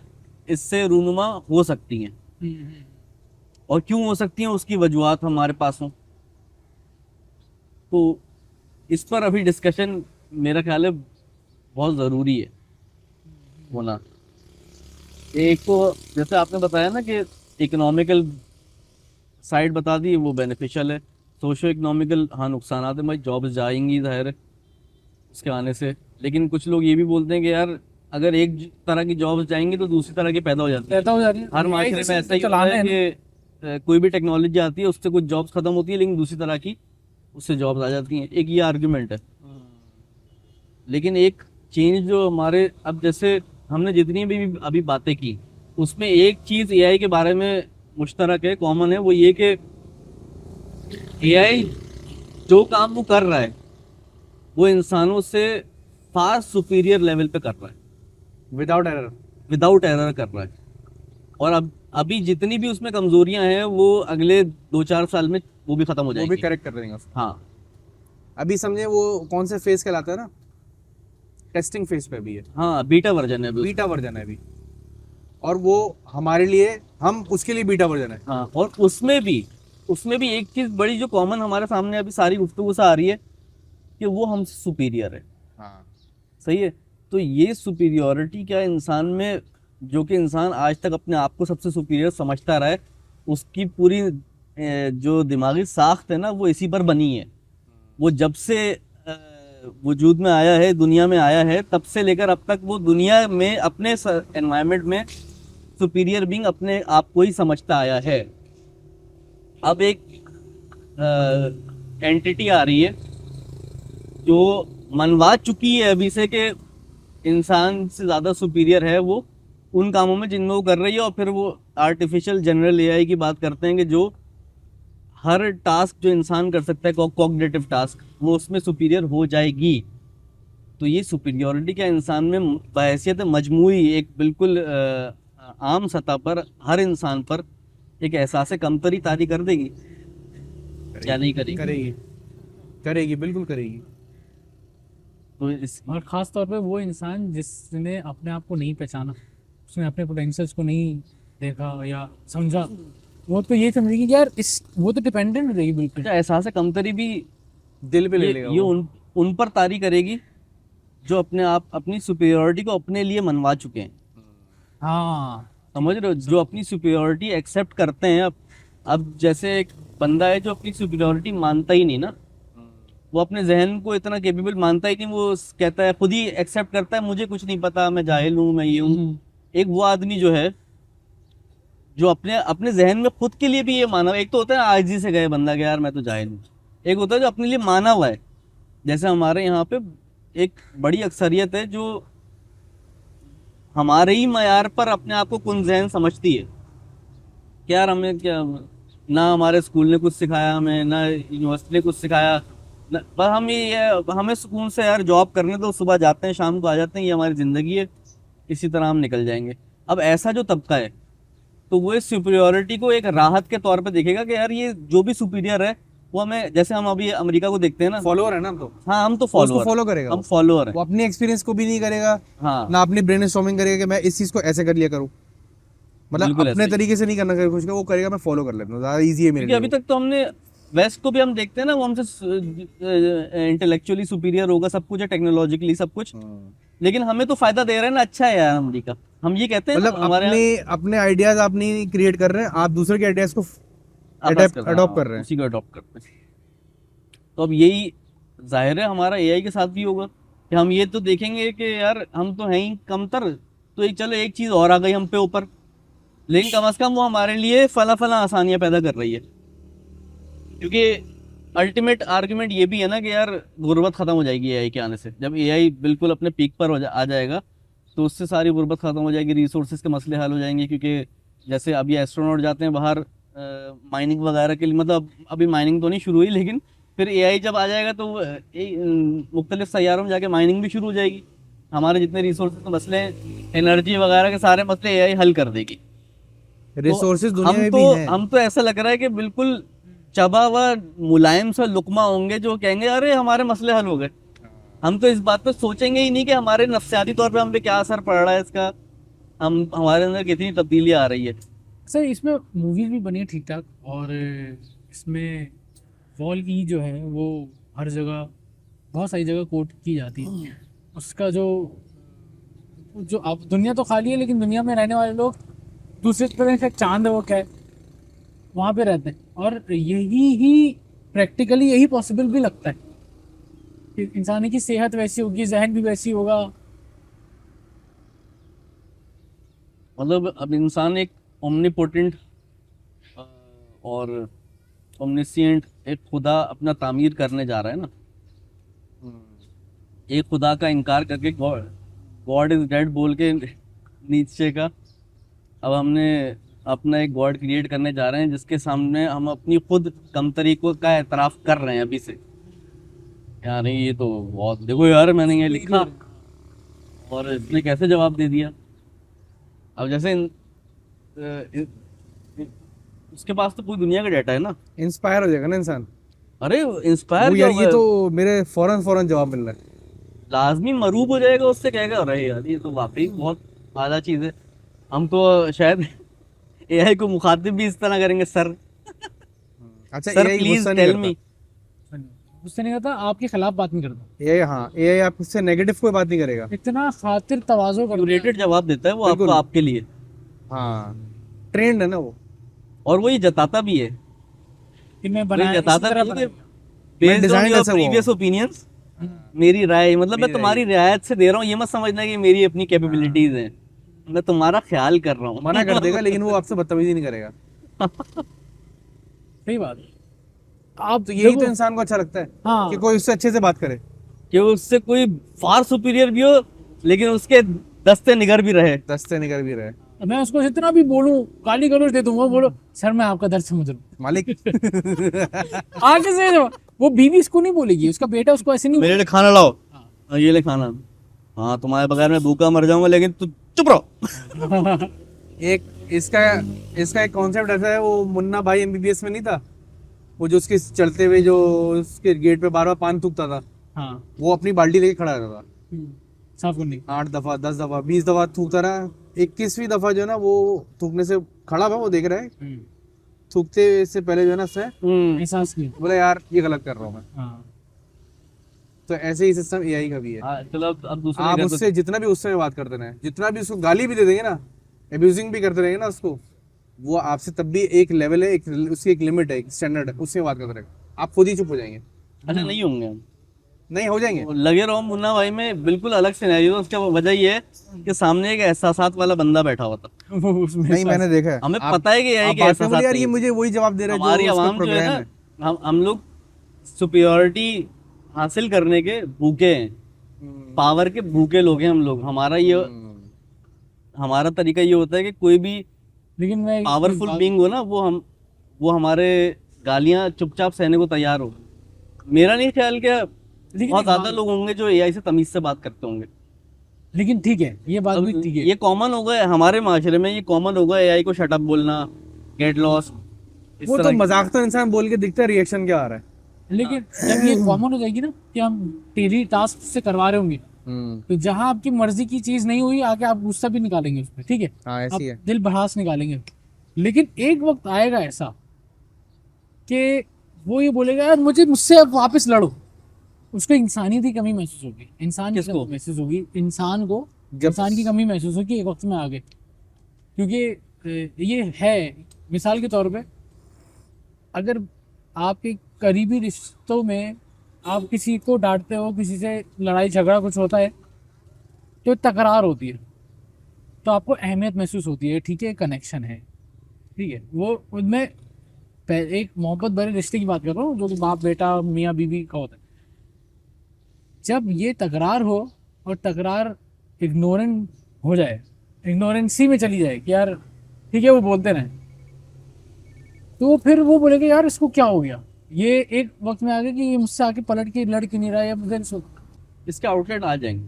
इससे रूनुमा हो सकती हैं, और क्यों हो सकती हैं उसकी वजूहात हमारे पास हों। तो इस पर अभी डिस्कशन मेरा ख्याल है बहुत ज़रूरी है होना। एक तो जैसे आपने बताया ना कि इकोनॉमिकल साइड बता दी, वो बेनिफिशियल है। सोशो इकोनॉमिकल हाँ नुकसान है भाई, जॉब्स जाएंगी जाहिर है इसके आने से, लेकिन कुछ लोग ये भी बोलते हैं कि यार अगर एक तरह की जॉब्स जाएंगी तो दूसरी तरह की पैदा हो जाती है। पैदा हो जा रही है हर माशरे में ऐसा ही होता है कि कोई भी टेक्नोलॉजी आती है उससे कुछ जॉब्स खत्म होती है, लेकिन दूसरी तरह की उससे जॉब्स आ जाती हैं, एक ये आर्ग्यूमेंट है। लेकिन एक चेंज जो हमारे अब जैसे हमने जितनी भी अभी बातें की उसमें एक चीज़ एआई के बारे में मुश्तरक है, कॉमन है, वो ये कि एआई जो काम वो कर रहा है वो इंसानों से फार सुपीरियर लेवल पे कर रहा है, विदाउट एरर, विदाउट एरर कर रहा है। और अब अभी जितनी भी उसमें कमजोरियां हैं वो अगले 2-4 साल में वो भी खत्म हो वो भी जाएंगी। करेक्ट कर देंगे उसको। हाँ अभी समझे वो कौन से फेज कहलाता है ना, टेस्टिंग फेज पे भी है, हाँ, बीटा वर्जन है अभी बीटा वर्जन है अभी, और वो हमारे लिए, हम उसके लिए बीटा वर्जन है। हाँ, और उसमें भी एक चीज़ बड़ी जो कॉमन हमारे सामने अभी सारी गुफ्तगू से आ रही है कि वो हमसे सुपीरियर है। हाँ, सही है। तो ये सुपीरियोरिटी क्या इंसान में, जो कि इंसान आज तक अपने आप को सबसे सुपीरियर समझता रहा है, उसकी पूरी जो दिमागी साख्त है ना वो इसी पर बनी है। वो जब से वजूद में आया है, दुनिया में आया है, तब से लेकर अब तक वो दुनिया में अपने एनवायरनमेंट में सुपीरियर बीइंग अपने आप को ही समझता आया है। अब एक एंटिटी आ रही है जो मनवा चुकी है अभी से कि इंसान से ज़्यादा सुपीरियर है वो उन कामों में जिनमें वो कर रही है, और फिर वो आर्टिफिशियल जनरल एआई की बात करते हैं कि जो हर टास्क जो इंसान कर सकता है, कॉग्निटिव टास्क, वो उसमें सुपीरियर हो जाएगी। तो ये सुपीरियोरिटी क्या इंसान में बहैसियत मजमूई एक बिल्कुल आम सतह पर हर इंसान पर एक एहसास कमतरी तारी कर देगी या नहीं करेगी? करेगी, करेगी, बिल्कुल करेगी। तो इस और ख़ास तौर पे वो इंसान जिसने अपने आप को नहीं पहचाना, उसने अपने पोटेंशियल्स को नहीं देखा या समझा, वो तो ये समझेगी कि यार वो तो डिपेंडेंट रहेगी बिल्कुल। अच्छा, एहसास कमतरी भी दिल पे ले ये, लेगा ये वो। उन पर तारी करेगी जो अपने आप अपनी सुपीरियरिटी को अपने लिए मनवा चुके हैं। हाँ, समझ रहे हो, जो अपनी सुपीरियरिटी एक्सेप्ट करते हैं। अब जैसे एक बंदा है जो अपनी सुपीरियरिटी मानता ही नहीं ना, वो अपने जहन को इतना केपेबल मानता ही नहीं, वो कहता है, खुद ही एक्सेप्ट करता है, मुझे कुछ नहीं पता, मैं जाहिल हूँ, मैं ये हूँ। एक वो आदमी जो है जो अपने अपने जहन में खुद के लिए भी ये माना हुआ है। एक तो होता है आजिज़ी से गए बंदा कि यार मैं तो जाहिल हूँ, एक होता है जो अपने लिए माना हुआ है। जैसे हमारे यहाँ पे एक बड़ी अक्सरियत है जो हमारे ही मयार पर अपने आप को कुन जहन समझती है कि यार हमें क्या, ना हमारे स्कूल ने कुछ सिखाया, हमें ना यूनिवर्सिटी ने कुछ सिखाया, बस हम ये हमें सुकून से यार जॉब करने दो, सुबह जाते हैं शाम को आ जाते हैं, ये हमारी ज़िंदगी है, इसी तरह हम निकल जाएंगे। अब ऐसा जो तबका है तो वो इस सुपीरियरिटी को एक राहत के तौर पे देखेगा कि यार ये जो भी सुपीरियर है वो हमें, जैसे हम अभी अमेरिका को देखते हैं ना, फॉलोअर है ना हम तो, हाँ हम तो वो उसको फॉलोअर, फॉलो करेगा हम वो। फॉलोअर हैं। वो अपनी एक्सपीरियंस को भी नहीं करेगा, हाँ ना अपनी ब्रेनस्टॉर्मिंग करेगा कि मैं इस चीज को ऐसे कर लिया करूं, मतलब बिल्कुल अपने ऐसे ही। तरीके से नहीं करना कुछ का, वो करेगा मैं फॉलो कर लेता हूँ, ज्यादा इजी है मेरे क्योंकि लिए अभी तक तो हमने वेस्ट को भी हम देखते हैं ना, वो हमसे इंटेलेक्चुअली सुपीरियर होगा, सब कुछ है, टेक्नोलॉजिकली सब कुछ, लेकिन हमें तो फायदा दे रहा है ना, अच्छा है यार अमेरिका। हम ये कहते हैं ना, मतलब हमारे अपने अपने आइडियाज आप नहीं क्रिएट कर रहे हैं, आप दूसरे के आइडियाज को अडॉप्ट कर रहे हैं। उसी को अडॉप्ट करते हैं। तो अब यही जाहिर है हमारा एआई के साथ भी होगा कि हम ये तो देखेंगे कि यार हम तो हैं ही कमतर, तो एक चलो एक चीज़ और आ गई हम पे ऊपर, लेकिन कम से कम वो हमारे लिए फला फला आसानियां पैदा कर रही है। क्योंकि अल्टीमेट आर्गुमेंट ये भी है ना कि यार गुर्बत खत्म हो जाएगी एआई के आने से। जब एआई बिल्कुल अपने पीक पर आ जाएगा तो उससे सारी गुर्बत खत्म हो जाएगी, रिसोर्सेज के मसले हल हो जाएंगे। क्योंकि जैसे अभी एस्ट्रोनॉट जाते हैं बाहर माइनिंग वगैरह के लिए, मतलब अभी माइनिंग तो नहीं शुरू हुई, लेकिन फिर एआई जब आ जाएगा तो मुख्तलिफ सैयारों में जाके माइनिंग भी शुरू हो जाएगी। हमारे जितने रिसोर्सेज के मसले हैं, एनर्जी वगैरह के सारे मसले एआई हल कर देगी। रिसोर्सेज दुनिया हम में तो भी हैं। हम तो ऐसा लग रहा है कि बिल्कुल चबा हुआ मुलायम सा लुकमा होंगे जो कहेंगे अरे हमारे मसले हल हो गए। हम तो इस बात पे सोचेंगे ही नहीं कि हमारे नफ्सियाती तौर पे हम पे क्या असर पड़ रहा है इसका, हम हमारे अंदर कितनी तब्दीली आ रही है। सर इसमें मूवीज भी बनी है ठीक ठाक, और इसमें वॉल ई जो है वो हर जगह बहुत सारी जगह कोट की जाती है। उसका जो जो अब दुनिया तो खाली है, लेकिन दुनिया में रहने वाले लोग दूसरी तरह से चांद है वो क्या है वहाँ पे रहते हैं, और यही ही प्रैक्टिकली यही पॉसिबल भी लगता है कि इंसान की सेहत वैसी होगी, जहन भी वैसी होगा। मतलब अब इंसान एक ओमनीपोटेंट और ओमनिसिएंट एक खुदा अपना तामीर करने जा रहा है ना। एक खुदा का इनकार करके गॉड इज डेड बोल के नीचे का, अब हमने अपना एक गॉड क्रिएट करने जा रहे हैं जिसके सामने हम अपनी खुद कमतरी को का एतराफ़ कर रहे हैं अभी से। यार नहीं, ये तो बहुत, देखो यार मैंने ये लिखा और इसने कैसे जवाब दे दिया। अब जैसे उसके पास तो पूरी दुनिया का डाटा है ना। इंस्पायर हो जाएगा ना इंसान, अरे वो इंस्पायर यार ये तो मेरे फौरन जवाब मिल रहा है। लाजमी मरूब हो जाएगा, उससे कहेगा अरे यार ये तो वाकई बहुत आला चीज़ है। हम तो शायद एआई को मुखातिब भी इस तरह करेंगे, सर अच्छा सर एआई प्लीज गुस्सा नहीं टेल करता। मी। उससे नहीं कहता, आपके खिलाफ बात नहीं करता, एआई, हाँ एआई आपसे नेगेटिव कोई बात नहीं करेगा। इतना खातिर तवाज़ो करता है। क्यूरेटेड जवाब देता है वो आपको, बिल्कुल। आपके लिए, हाँ ट्रेंड है ना वो। और वो ये जताता भी है, कि मैं वो बनाया ये इसी जताता तरह भी है बनाया। कि बेस्ड ऑन designed योर ऐसा हुआ प्रीवियस हूँ। ओपिनियंस, मेरी राय, मतलब मैं मेरी तुम्हारी रियायत से दे रहा हूँ, ये मत समझना कि मेरी अपनी कैपेबिलिटीज हैं, मैं तुम्हारा ख्याल कर रहा हूँ। मना कर देगा लेकिन वो आपसे बदतमीजी नहीं करेगा। सही बात है। आप तो यही तो देखो, इंसान को अच्छा लगता है हाँ कि कोई उससे अच्छे से बात करे। कि उससे कोई फार सुपीरियर भी हो लेकिन उसके दस्ते निगर भी रहे। दस्ते निकल भी रहे। मैं उसको जितना भी बोलूं, गाली गलौज दे दूंगा, बोलो सर मैं आपका दर्द समझ रहा हूँ, मालिक आगे से जो वो बीवी इसको नहीं बोलेगी, उसका बेटा उसको ऐसे नहीं मेरे लिए खाना लाओ, हाँ, ये ले खाना, हाँ तुम्हारे बगैर मैं भूखा मर जाऊंगा लेकिन तू चुप रहो। एक इसका इसका एक कॉन्सेप्ट ऐसा है, वो मुन्ना भाई एमबीबीएस में नहीं था, वो जो उसके चलते हुए जो उसके गेट पे बार बार पान थूकता था, हाँ वो अपनी बाल्टी लेके खड़ा रहता था, साफ करने की। 8 दफा 10 दफा 20 दफा थूकता रहा, 21वीं दफा जो है ना वो थूकने से खड़ा हुआ, वो देख रहा है, थूकते से पहले जो है ना उसने एहसास किया। बोला यार ये गलत कर रहा हूँ मैं। हाँ तो ऐसे ही सिस्टम एआई का भी है। चलो अब दूसरे आप अगर तो- उससे जितना भी उससे बात करते रहे, जितना भी उसको गाली भी दे देंगे ना, एब्यूजिंग भी करते रहेंगे ना उसको, वो आपसे तब भी एक लेवल है, एक उसकी एक लिमिट है, एक स्टैंडर्ड है, उससे बात करते रहेगा, आप खुद ही चुप हो जाएंगे। अच्छा नहीं होंगे हम, नहीं हो जाएंगे। वो लगे रहो मुन्ना भाई में बिल्कुल अलग सिनेरियो। उसका वजह ये है कि सामने एक एहसासात वाला बंदा बैठा हुआ था। वो उसमें नहीं मैंने देखा है। हमें आप- पता है कि यही आप कि बात एहसासात नहीं बोले यार, नहीं ये है। मुझे वही जवाब दे रहा है हमारी जो उसका आवाम जो है प्रोग्राम ना, है। हम लोग सुपियोरिटी हासिल करने के भूखे हैं, पावर के भूखे लोग हैं हम लोग। हमारा तरीका ये होता है कि कोई भी लेकिन मैं पावरफुल बीइंग हो ना, वो हमारे गालियां चुपचाप सहने को तैयार हो। मेरा नहीं ख्याल कि लेकिन बहुत एक ज्यादा बात- लोग होंगे जो एआई से तमीज से बात करते होंगे। लेकिन ठीक है, ये बात भी अब ठीक है। ये कॉमन हो गया है हमारे माशरे में, ये कॉमन हो गया एआई को शट अप बोलना, गेट लॉस्ट, इस वो तरह तो की- मजाक तो इंसान बोल के दिखता है, रिएक्शन क्या आ रहा है। लेकिन जब ये कॉमन हो जाएगी ना कि हम डेली टास्क से करवा रहे होंगे, तो जहां आपकी मर्जी की चीज नहीं हुई आके आप गुस्सा भी निकालेंगे उसमें, ठीक है, हाँ आप ऐसी है। दिल भड़ास निकालेंगे। लेकिन एक वक्त आएगा ऐसा कि वो ये बोलेगा यार मुझसे अब वापस लड़ो। उसको इंसानियत की कमी महसूस होगी, इंसान की किसको? कमी महसूस होगी, इंसान को जब- इंसान की कमी महसूस होगी एक वक्त में आगे। क्योंकि ये है, मिसाल के तौर पे अगर आपके करीबी रिश्तों में आप किसी को डांटते हो, किसी से लड़ाई झगड़ा कुछ होता है, तो तकरार होती है, तो आपको अहमियत महसूस होती है, ठीक है, कनेक्शन है, ठीक है। वो उनमें एक मोहब्बत भरे रिश्ते की बात कर रहा हूँ जो कि बाप बेटा मियाँ बीवी का होता है। जब ये तकरार हो और तकरार इग्नोरेंट हो जाए, इग्नोरेंसी में चली जाए कि यार ठीक है वो बोलते रहे, तो फिर वो बोलेगा यार इसको क्या हो गया। ये एक वक्त में आ गया कि ये मुझसे आके पलट के लड़ क्यों नहीं रहा है, या फिर इसके आउटलेट आ जाएंगे,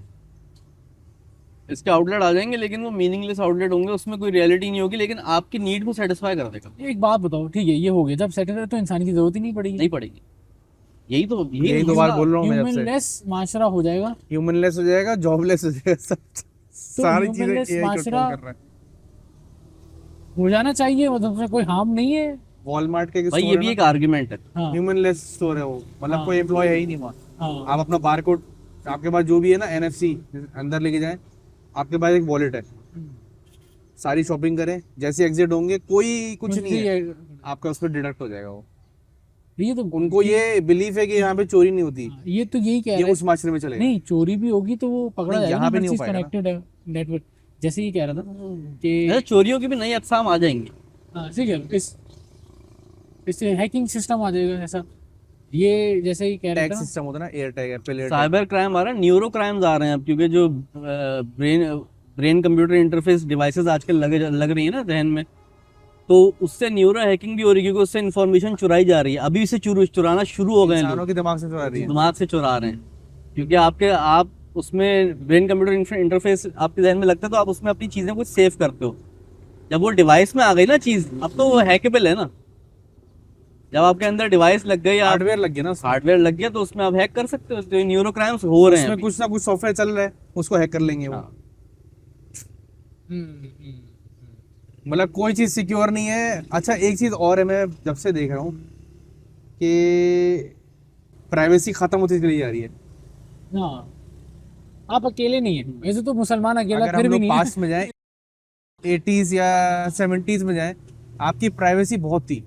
इसके आउटलेट आ जाएंगे, लेकिन वो मीनिंगलेस आउटलेट होंगे, उसमें कोई रियलिटी नहीं होगी, लेकिन आपकी नीड को सेटिस्फाई कर देगा। एक बात बताओ, ठीक है ये हो गया, जब सेटल है तो इंसान की जरूरत ही नहीं पड़ेगी, नहीं पड़ेगी। यही तो बात बोल रहा हूँ मैं जब से। ह्यूमनलेस माशरा हो जाएगा। ह्यूमनलेस हो जाएगा, जॉबलेस हो जाएगा, सब सारी चीजें humanless एआई माशरा कंट्रोल कर रहा है। हो जाना चाहिए, मतलब उसमें कोई हार्म नहीं है। वॉलमार्ट के भाई ये भी एक आर्ग्यूमेंट है। हाँ ह्यूमनलेस स्टोर है वो, मतलब हाँ। कोई एम्प्लॉय है ही नहीं वहाँ। हाँ आप अपना बारकोड, आपके पास जो भी है ना एनएफसी अंदर लेके जाएं, आपके पास एक वॉलेट है, सारी शॉपिंग करें, जैसे एग्जिट होंगे कोई कुछ नहीं है, आपका उस पर डिडक्ट हो जाएगा वो। ये तो उनको ये बिलीफ है कि यहाँ पे चोरी नहीं होती, ये तो यही कह ये रहा है। उस माशरे में चलेगा। नहीं चोरी भी होगी तो वो पकड़ा नहीं, जाएगा यहाँ ना, पे हर नहीं हो चीज पाएगा ना। कनेक्टेड है, नेटवर्क। जैसे ये कह रहा था कि ऐसे चोरियों की भी नई अकसाम आ जाएंगी। हाँ ठीक है, इससे हैकिंग सिस्टम आ जाएगा ऐसा। ये जैसे ही कह रहा टैग था ना, सिस्टम होता है ना, AirTag, Apple AirTag. Cyber crime आ रहा है, न्यूरो क्राइम्स आ रहे हैं अब, क्योंकि जो ब्रेन कंप्यूटर इंटरफेस डिवाइसेस आजकल लग रही है ना जहन में, तो उससे न्यूरो हैकिंग भी हो रही है, क्योंकि उससे इन्फॉर्मेशन चुराई जा रही है। अभी से चुराना शुरू हो गए हैं इंसानों लोग, के दिमाग से चुरा रही है। दिमाग से चुरा रहे हैं, क्योंकि आप उसमें ब्रेन कंप्यूटर इंटरफेस आपके जहन में लगता है, तो आप उसमें अपनी चीजें कुछ सेव करते हो। जब वो डिवाइस में आ गई ना चीज, अब तो वो हैकेबल है ना। जब आपके अंदर डिवाइस लग गई, हार्डवेयर लग गया ना उसमें। हार्डवेयर लग गया, तो उसमें आप हैक कर सकते हो। तो न्यूरो क्राइम्स हो रहे हैं उसमें अभी। कुछ ना कुछ सॉफ्टवेयर चल रहा है, उसको हैक कर लेंगे वो। हाँ। मतलब कोई चीज सिक्योर नहीं है। अच्छा एक चीज और है, मैं जब से देख रहा हूँ कि प्राइवेसी खत्म होती चली जा रही है। हाँ आप अकेले नहीं है, वैसे तो मुसलमान अकेला अगर फिर हम भी लोग नहीं है। पास्ट में जाएं, 80s या 70s में जाएं, आपकी प्राइवेसी बहुत थी।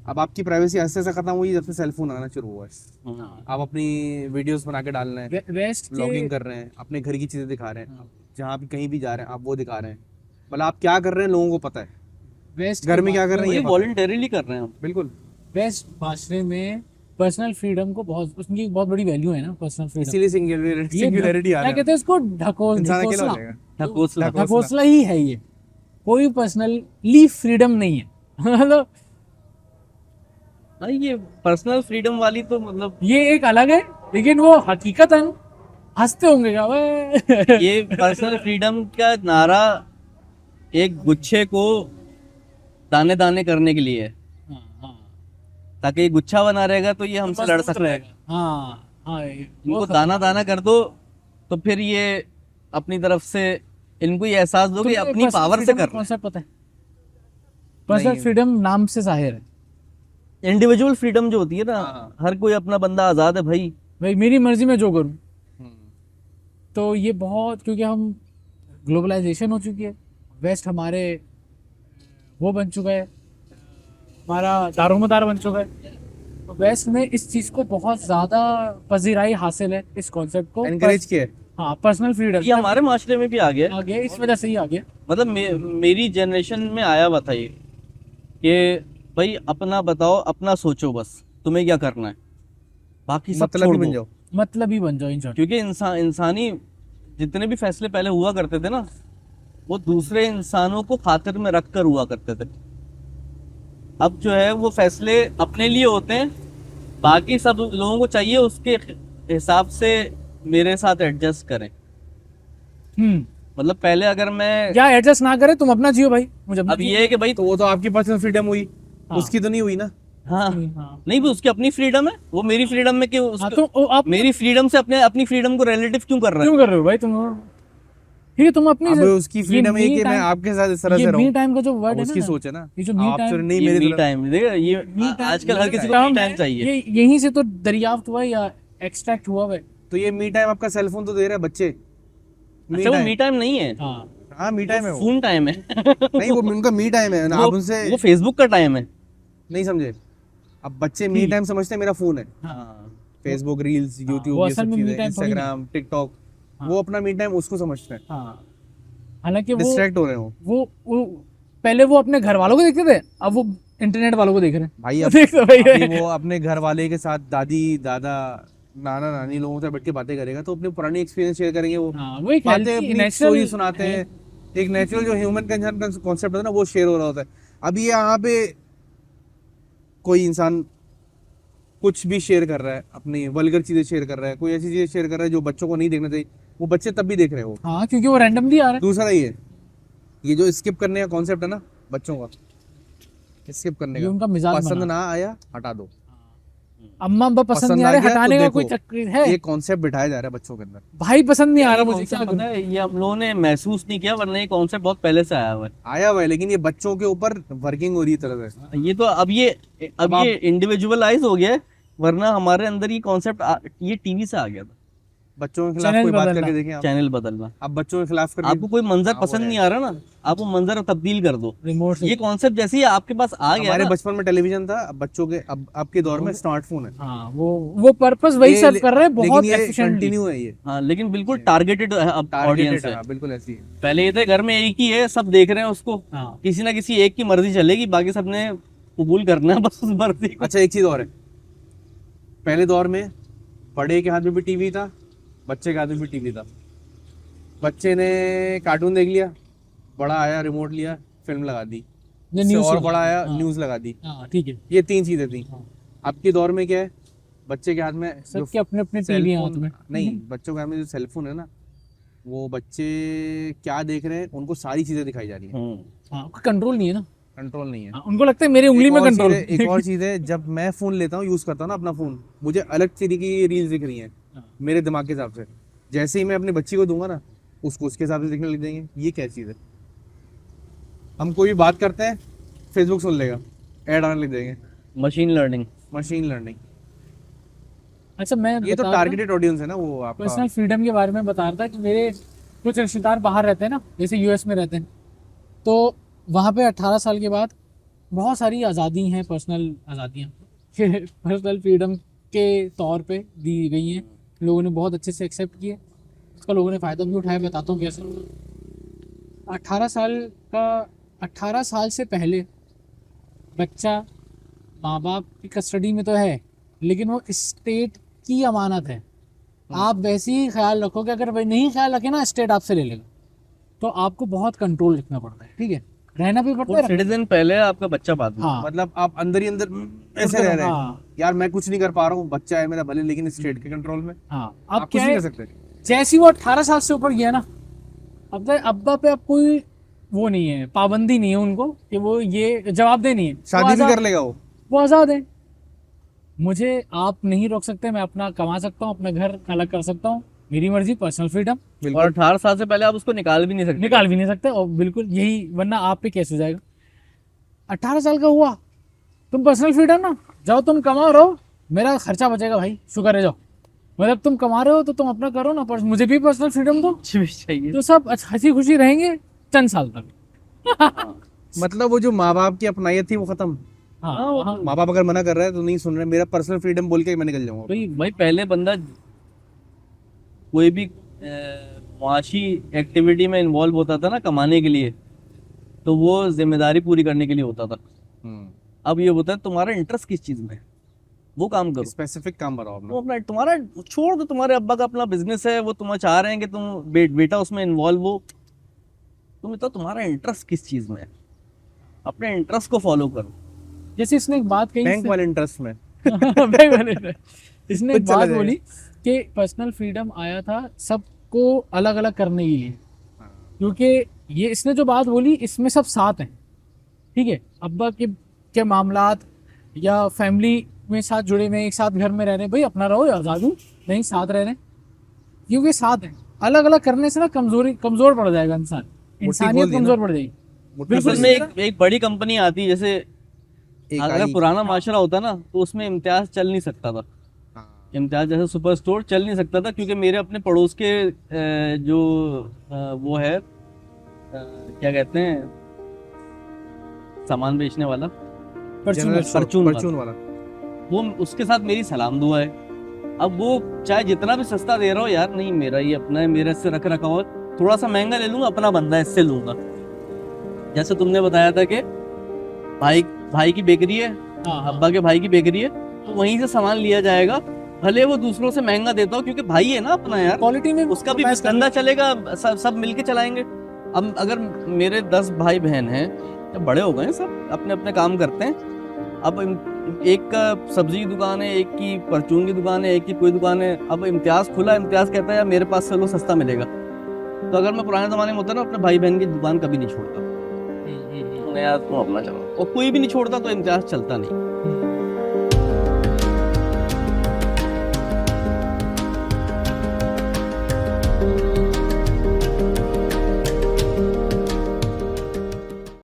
अब आपकी प्राइवेसी ऐसे ऐसे खत्म हुई जब से सेलफोन आना शुरू हुआ है। हाँ। आप अपनी वीडियोस बना के डाल रहे हैं, वेस्ट ब्लॉगिंग कर रहे हैं, अपने घर की चीजें दिखा रहे हैं, जहाँ भी कहीं भी जा रहे हैं आप वो दिखा रहे हैं। मतलब आप क्या कर रहे हैं लोगों को पता है, वेस्ट घर में क्या कर रहे हैं ये ये पता है। वॉलंटरीली कर रहे हैं हम। बिल्कुल। वेस्ट माशरे में पर्सनल फ्रीडम को बहुत, उसकी बहुत बड़ी वैल्यू है ना, पर्सनल फ्रीडम। इसीलिए सिंगुलैरिटी आ क्या रहा है। कहते हैं इसको, इंसान अकेला हो ढकोसला। जाएगा। ढकोसला। ढकोसला ही है ये, कोई पर्सनली फ्रीडम नहीं है। मतलब भाई ये पर्सनल फ्रीडम वाली तो मतलब ये एक अलग है, लेकिन वो हकीकतन हंसते होंगे क्या बे? ये पर्सनल फ्रीडम का नारा एक गुच्छे को दाने दाने करने के लिए है, हाँ, हाँ। ताकि ये गुच्छा बना रहेगा तो ये हमसे लड़ मजबूत सकता है। रहेगा। हाँ हाँ इनको दाना दाना कर दो, तो फिर ये अपनी तरफ से इनको ये एहसास दो कि अपनी पावर से कर रहे कॉन्सेप्ट पता है? पर्सनल नहीं। फ्रीडम नाम से जाहिर है हैं। इंडिविजुअल फ्रीडम जो होती है ना, हाँ। हर कोई अपना बंदा आजाद है भाई। भाई मेरी मर्जी में जो करूँ। हम्म। तो ये बहुत, क्योंकि हम ग्लोबलाइजेशन हो चुकी है, वेस्ट हमारे वो बन चुका है, हमारा दारोमदार बन चुका है। तो वेस्ट में इस चीज़ को बहुत ज़्यादा पजीराई हासिल है, इस कॉन्सेप्ट को एनकरेज किया है। हाँ पर्सनल फ्रीडम ये हमारे माशरे में भी आ गया है। आ गया, इस वजह से ही आ गया। मतलब मेरी जनरेशन में आया हुआ था ये कि भाई अपना बताओ, अपना सोचो, बस तुम्हें क्या करना है, बाकी सब मतलब छोड़ ही बन दो। जाओ। मतलब ही बन जाओ इन शॉर्ट। क्योंकि इंसानी जितने भी फैसले पहले हुआ करते थे ना, वो दूसरे इंसानों को खातिर में रख कर हुआ करते थे। अब जो है वो फैसले अपने लिए होते हैं, बाकी सब लोगों को चाहिए उसके हिसाब से मेरे साथ एडजस्ट करें। मतलब पहले अगर मैं, क्या एडजस्ट ना करे, तुम अपना जियो भाई, मुझे अपना अब ये है कि भाई तो वो तो आपकी पर्सनल फ्रीडम हुई, हाँ। उसकी तो नहीं हुई ना। हाँ हाँ। नहीं, वो उसकी अपनी फ्रीडम है, वो मेरी फ्रीडम में क्यों हाँ, तो आप मेरी फ्रीडम से अपनी फ्रीडम को रिलेटिव क्यों कर रहा है? क्यों कर रहे हो भाई तुम? ठीक है, तुम अपनी अब उसकी फ्रीडम है कि मैं आपके साथ इस तरह से मी रहूं। टाइम का जो वर्ड है उसकी ना, सोच है ना। ये जो मी आप टाइम, तो नहीं ये मेरी मी तरह- टाइम, देखा ये आजकल हर किसी को मी टाइम चाहिए। ये यहीं से तो दरियाफ्त हुआ है या एक्सट्रैक्ट हुआ है। तो ये मी टाइम आपका सेलफोन तो दे रहा है बच्चे। अच्छा वो मी टाइम नहीं है, हाँ हाँ मी टाइम है वो। फोन टाइम है। नहीं वो उनका मी टाइम है ना, आप उनसे वो फेसबुक का टाइम है। नहीं समझे। अब बच्चे मी टाइम समझते हैं मेरा फोन है, हाँ फेसबुक रील्स वो यूट्यूब ये असल सब में me चीजें, time थोड़ी इंस्टाग्राम टिकटॉक, वो अपना मी टाइम उसको समझते हैं। हाँ। हालांकि वो डिस्ट्रैक्ट हो रहे हो वो पहले वो अपने घर वालों को देखते थे, अब वो इंटरनेट वालों को देख रहे हैं भाई। अब देखते भाई अभी वो अपने घर वाले के साथ दादी दादा नाना नानी लोगों से बैठ के बातें करेगा, तो अपनी पुरानी एक्सपीरियंस शेयर करेंगे। वो हाँ, वो एक बातें healthy, अपनी natural स्टोरी सुनाते है। हैं, एक नेचुरल जो ह्यूमन कंसर्न का कॉन्सेप्ट है ना, वो शेयर हो रहा होता है। अभी यहाँ पे कोई इंसान कुछ भी शेयर कर रहा है, अपनी वल्गर चीजें शेयर कर रहा है, कोई ऐसी चीजें शेयर कर रहा है जो बच्चों को नहीं देखना चाहिए, वो बच्चे तब भी देख रहे हो। हाँ, क्योंकि वो रैंडमली आ रहा है। दूसरा ये जो स्किप करने का कॉन्सेप्ट है ना बच्चों का, स्किप करने ये का, उनका मिजाज पसंद बना। ना आया हटा दो, अम्मा अब्बा पसंद पसंद नहीं आ आ रहे, गया तो हटाने का देखो। कोई चक्कर है? ये कॉन्सेप्ट बिठाया जा रहा है बच्चों के अंदर। भाई पसंद नहीं आ रहा मुझे, concept क्या पता करूं? है, ये हम लोगों ने महसूस नहीं किया, वरना ये कॉन्सेप्ट बहुत पहले से आया हुआ आया हुआ है, लेकिन ये बच्चों के ऊपर वर्किंग हो रही है तरह से। है। ये तो अब ये इंडिविजुअलाइज हो गया है, वरना हमारे अंदर ये कॉन्सेप्ट ये टीवी से आ गया था। बच्चों के खिलाफ चैनल कोई बात बदलना। करके देखें आप। चैनल बदलना, आप बच्चों के खिलाफ करके आपको कोई मंजर हाँ, पसंद वो नहीं है। आ रहा ना, आप वो मंजर तब्दील कर दो। रिमोट से। ये कॉन्सेप्ट जैसे ही आपके पास आ गया हमारे ना, बचपन में टेलीविजन था, अब बच्चों के अब आपके दौर में स्मार्टफोन है। हाँ, वो पर्पस वही ये सर्व कर रहे हैं बहुत लेकिन ये एफिशिएंटली। कंटिन्यू है ये हाँ लेकिन बिल्कुल टारगेटेड अब ऑडियंस टारगेटेड है। है, बिल्कुल ऐसी है। पहले ये थे घर में एक ही है, सब देख रहे हैं उसको, हाँ। किसी ना किसी एक की मर्जी चलेगी, बाकी सबने कबूल करना है बस उस मर्जी को। अच्छा एक चीज और है, पहले दौर में बड़े के हाथ में भी टीवी था, बच्चे के हाथ में भी टीवी था। बच्चे ने कार्टून देख लिया, बड़ा आया रिमोट लिया, फिल्म लगा दी, ये उससे न्यूज़ और सुना। बड़ा आया हाँ। न्यूज लगा दी। हाँ ठीक है। ये 3 चीजें थी। हाँ। अब के दौर में क्या है, बच्चे के हाथ में जो सबके अपने अपने सेल टीवी फोन- हाथ में। नहीं, बच्चों के हाथ में जो सेलफोन है ना, वो बच्चे क्या देख रहे हैं उनको सारी चीजें दिखाई जा रही है, हाँ, कंट्रोल नहीं है ना। कंट्रोल नहीं है। हाँ, उनको लगता है मेरी उंगली में कंट्रोल। एक और चीज है, जब मैं फोन लेता हूँ यूज करता हूँ ना अपना फोन, मुझे अलग तरीके की रील्स दिख रही हैं हाँ। मेरे दिमाग के हिसाब से। जैसे ही मैं अपनी बच्ची को दूंगा ना, उसको उसके हिसाब से दिखने लग जाएंगे। ये क्या चीज है, हम कोई भी बात करते हैं फेसबुक सुन लेगा, ऐड आने लग जाएंगे। Machine learning. मशीन लर्निंग, अच्छा, मैं ये तो टारगेटेड ऑडियंस है ना वो आपका। पर्सनल फ्रीडम के बारे में बता रहा था कि मेरे कुछ रिश्तेदार बाहर रहते हैं ना, जैसे यूएस में रहते हैं, तो वहाँ पे 18 साल के बाद बहुत सारी आज़ादी हैं, पर्सनल आज़ादियाँ पर्सनल फ्रीडम के तौर पे दी गई हैं। लोगों ने बहुत अच्छे से एक्सेप्ट किए, उसका लोगों ने फ़ायदा भी उठाया। बताता हूँ कैसे। 18 साल से पहले बच्चा माँ बाप की कस्टडी में तो है, लेकिन वो स्टेट की अमानत है। आप वैसे ही ख्याल रखो कि अगर भाई नहीं ख्याल रखे ना, स्टेट आपसे ले लेगा। तो आपको बहुत कंट्रोल रखना पड़ता है, ठीक है, रहना भी पड़ता है। सिटीजन पहले आपका बच्चा बाद में। हाँ मतलब आप अंदर ही अंदर ऐसे रह रहे हैं, हाँ। यार मैं कुछ नहीं कर पा रहा हूँ, बच्चा है मेरा भले, लेकिन स्टेट के कंट्रोल में हाँ, आप अब कुछ क्या नहीं है, कर सकते। जैसे ही वो 18 साल से ऊपर गया ना, अब तक अब्बा पे अब कोई वो नहीं है, पाबंदी नहीं है उनको कि वो ये जवाब दे नहीं है। शादी भी कर लेगा वो। वो आज़ाद है। मुझे आप नहीं रोक सकते, मैं अपना कमा सकता हूँ, अपना घर अलग कर सकता हूँ, मेरी मर्जी, पर्सनल फ्रीडम, और 18 साल से पहले आप उसको निकाल भी नहीं सकते। निकाल भी नहीं सकते। और बिल्कुल यही, वरना आप पे केस हो जाएगा। 18 साल का हुआ, तुम पर्सनल फ्रीडम ना, जाओ तुम कमाओ रहो, मेरा खर्चा बचेगा भाई, शुक्र है जाओ। मतलब तुम कमा रहे हो तो तुम अपना करो ना, पर मुझे भी पर्सनल फ्रीडम दो, कुछ भी चाहिए। तो सब हंसी खुशी रहेंगे चंद साल तक। मतलब वो जो माँ बाप की अपनाइत थी वो खत्म। हाँ हाँ, माँ बाप अगर मना कर रहा है तो नहीं सुन रहे, मेरा पर्सनल फ्रीडम बोल के मैं निकल जाऊंगा। भाई पहले बंदा कोई भी मुआशी एक्टिविटी में इन्वॉल्व होता था ना कमाने के लिए, तो वो जिम्मेदारी पूरी करने के लिए होता था। अब ये होता है तुम्हारा इंटरेस्ट किस चीज में है, वो काम करो। स्पेसिफिक काम बताओ तो अपना। अपना तुम्हारा छोड़ दो, तुम्हारे अब्बा का अपना बिजनेस है, वो तुम चाह रहे हैं कि तुम बेटा उसमें इन्वॉल्व हो, तुम तो तुम्हारा इंटरेस्ट किस चीज में है, अपने इंटरेस्ट को फॉलो करो। जैसे इसने एक बात कही, बैंक वाले इंटरेस्ट में। बैंक वाले ने। इसने एक कुछ चला बात जाएगा। बोली कि पर्सनल फ्रीडम आया था सबको अलग अलग करने के लिए, क्योंकि ये इसने जो बात बोली इसमें सब साथ हैं, ठीक है, अब्बा के मामलात या फैमिली में साथ जुड़े हुए, एक साथ घर में रह रहे हैं, भाई अपना रहो या आजाद हूँ, नहीं साथ रह रहे हैं, क्योंकि साथ हैं। अलग अलग करने से ना कमजोर पड़ जाएगा इंसान, इंसानियत खोल दी ना। कमजोर पड़ जाएगी। बिल्कुल में एक बड़ी कंपनी आती है, जैसे एक अगर आई। पुराना माशरा होता ना तो उसमें इम्तियाज चल नहीं सकता था। इम्तियाज जैसे सुपर स्टोर चल नहीं सकता था, क्योंकि मेरे अपने पड़ोस के जो वो है क्या कहते हैं, सामान बेचने वाला, परचून वाला। वो उसके साथ मेरी सलाम दुआ है। अब वो चाहे जितना भी सस्ता दे रहा हो, यार नहीं मेरा ये अपना है, मेरे से रख रखा हो, थोड़ा सा महंगा ले लूंगा, अपना बंदा है इससे लूंगा। जैसे तुमने बताया था कि भाई की बेकरी है, अब्बा के भाई की बेकरी है, तो वहीं से सामान लिया जाएगा, भले वो दूसरों से महंगा देता हो, क्योंकि भाई है ना अपना यार, क्वालिटी में उसका भी धंधा चलेगा, सब मिलके चलाएंगे। अब अगर मेरे 10 भाई बहन हैं, जब बड़े हो गए हैं, सब अपने अपने काम करते हैं, अब एक का सब्जी की दुकान है, एक की परचून की दुकान है, एक की कोई दुकान है, अब इम्तियाज खुला, इम्तियाज कहता है यार मेरे पास से लो, सस्ता मिलेगा। तो अगर मैं पुराने जमाने में होता ना, अपने भाई बहन की दुकान कभी नहीं छोड़ता, यार तुम अपना चलो, और कोई भी नहीं छोड़ता तो इम्तियाज चलता नहीं।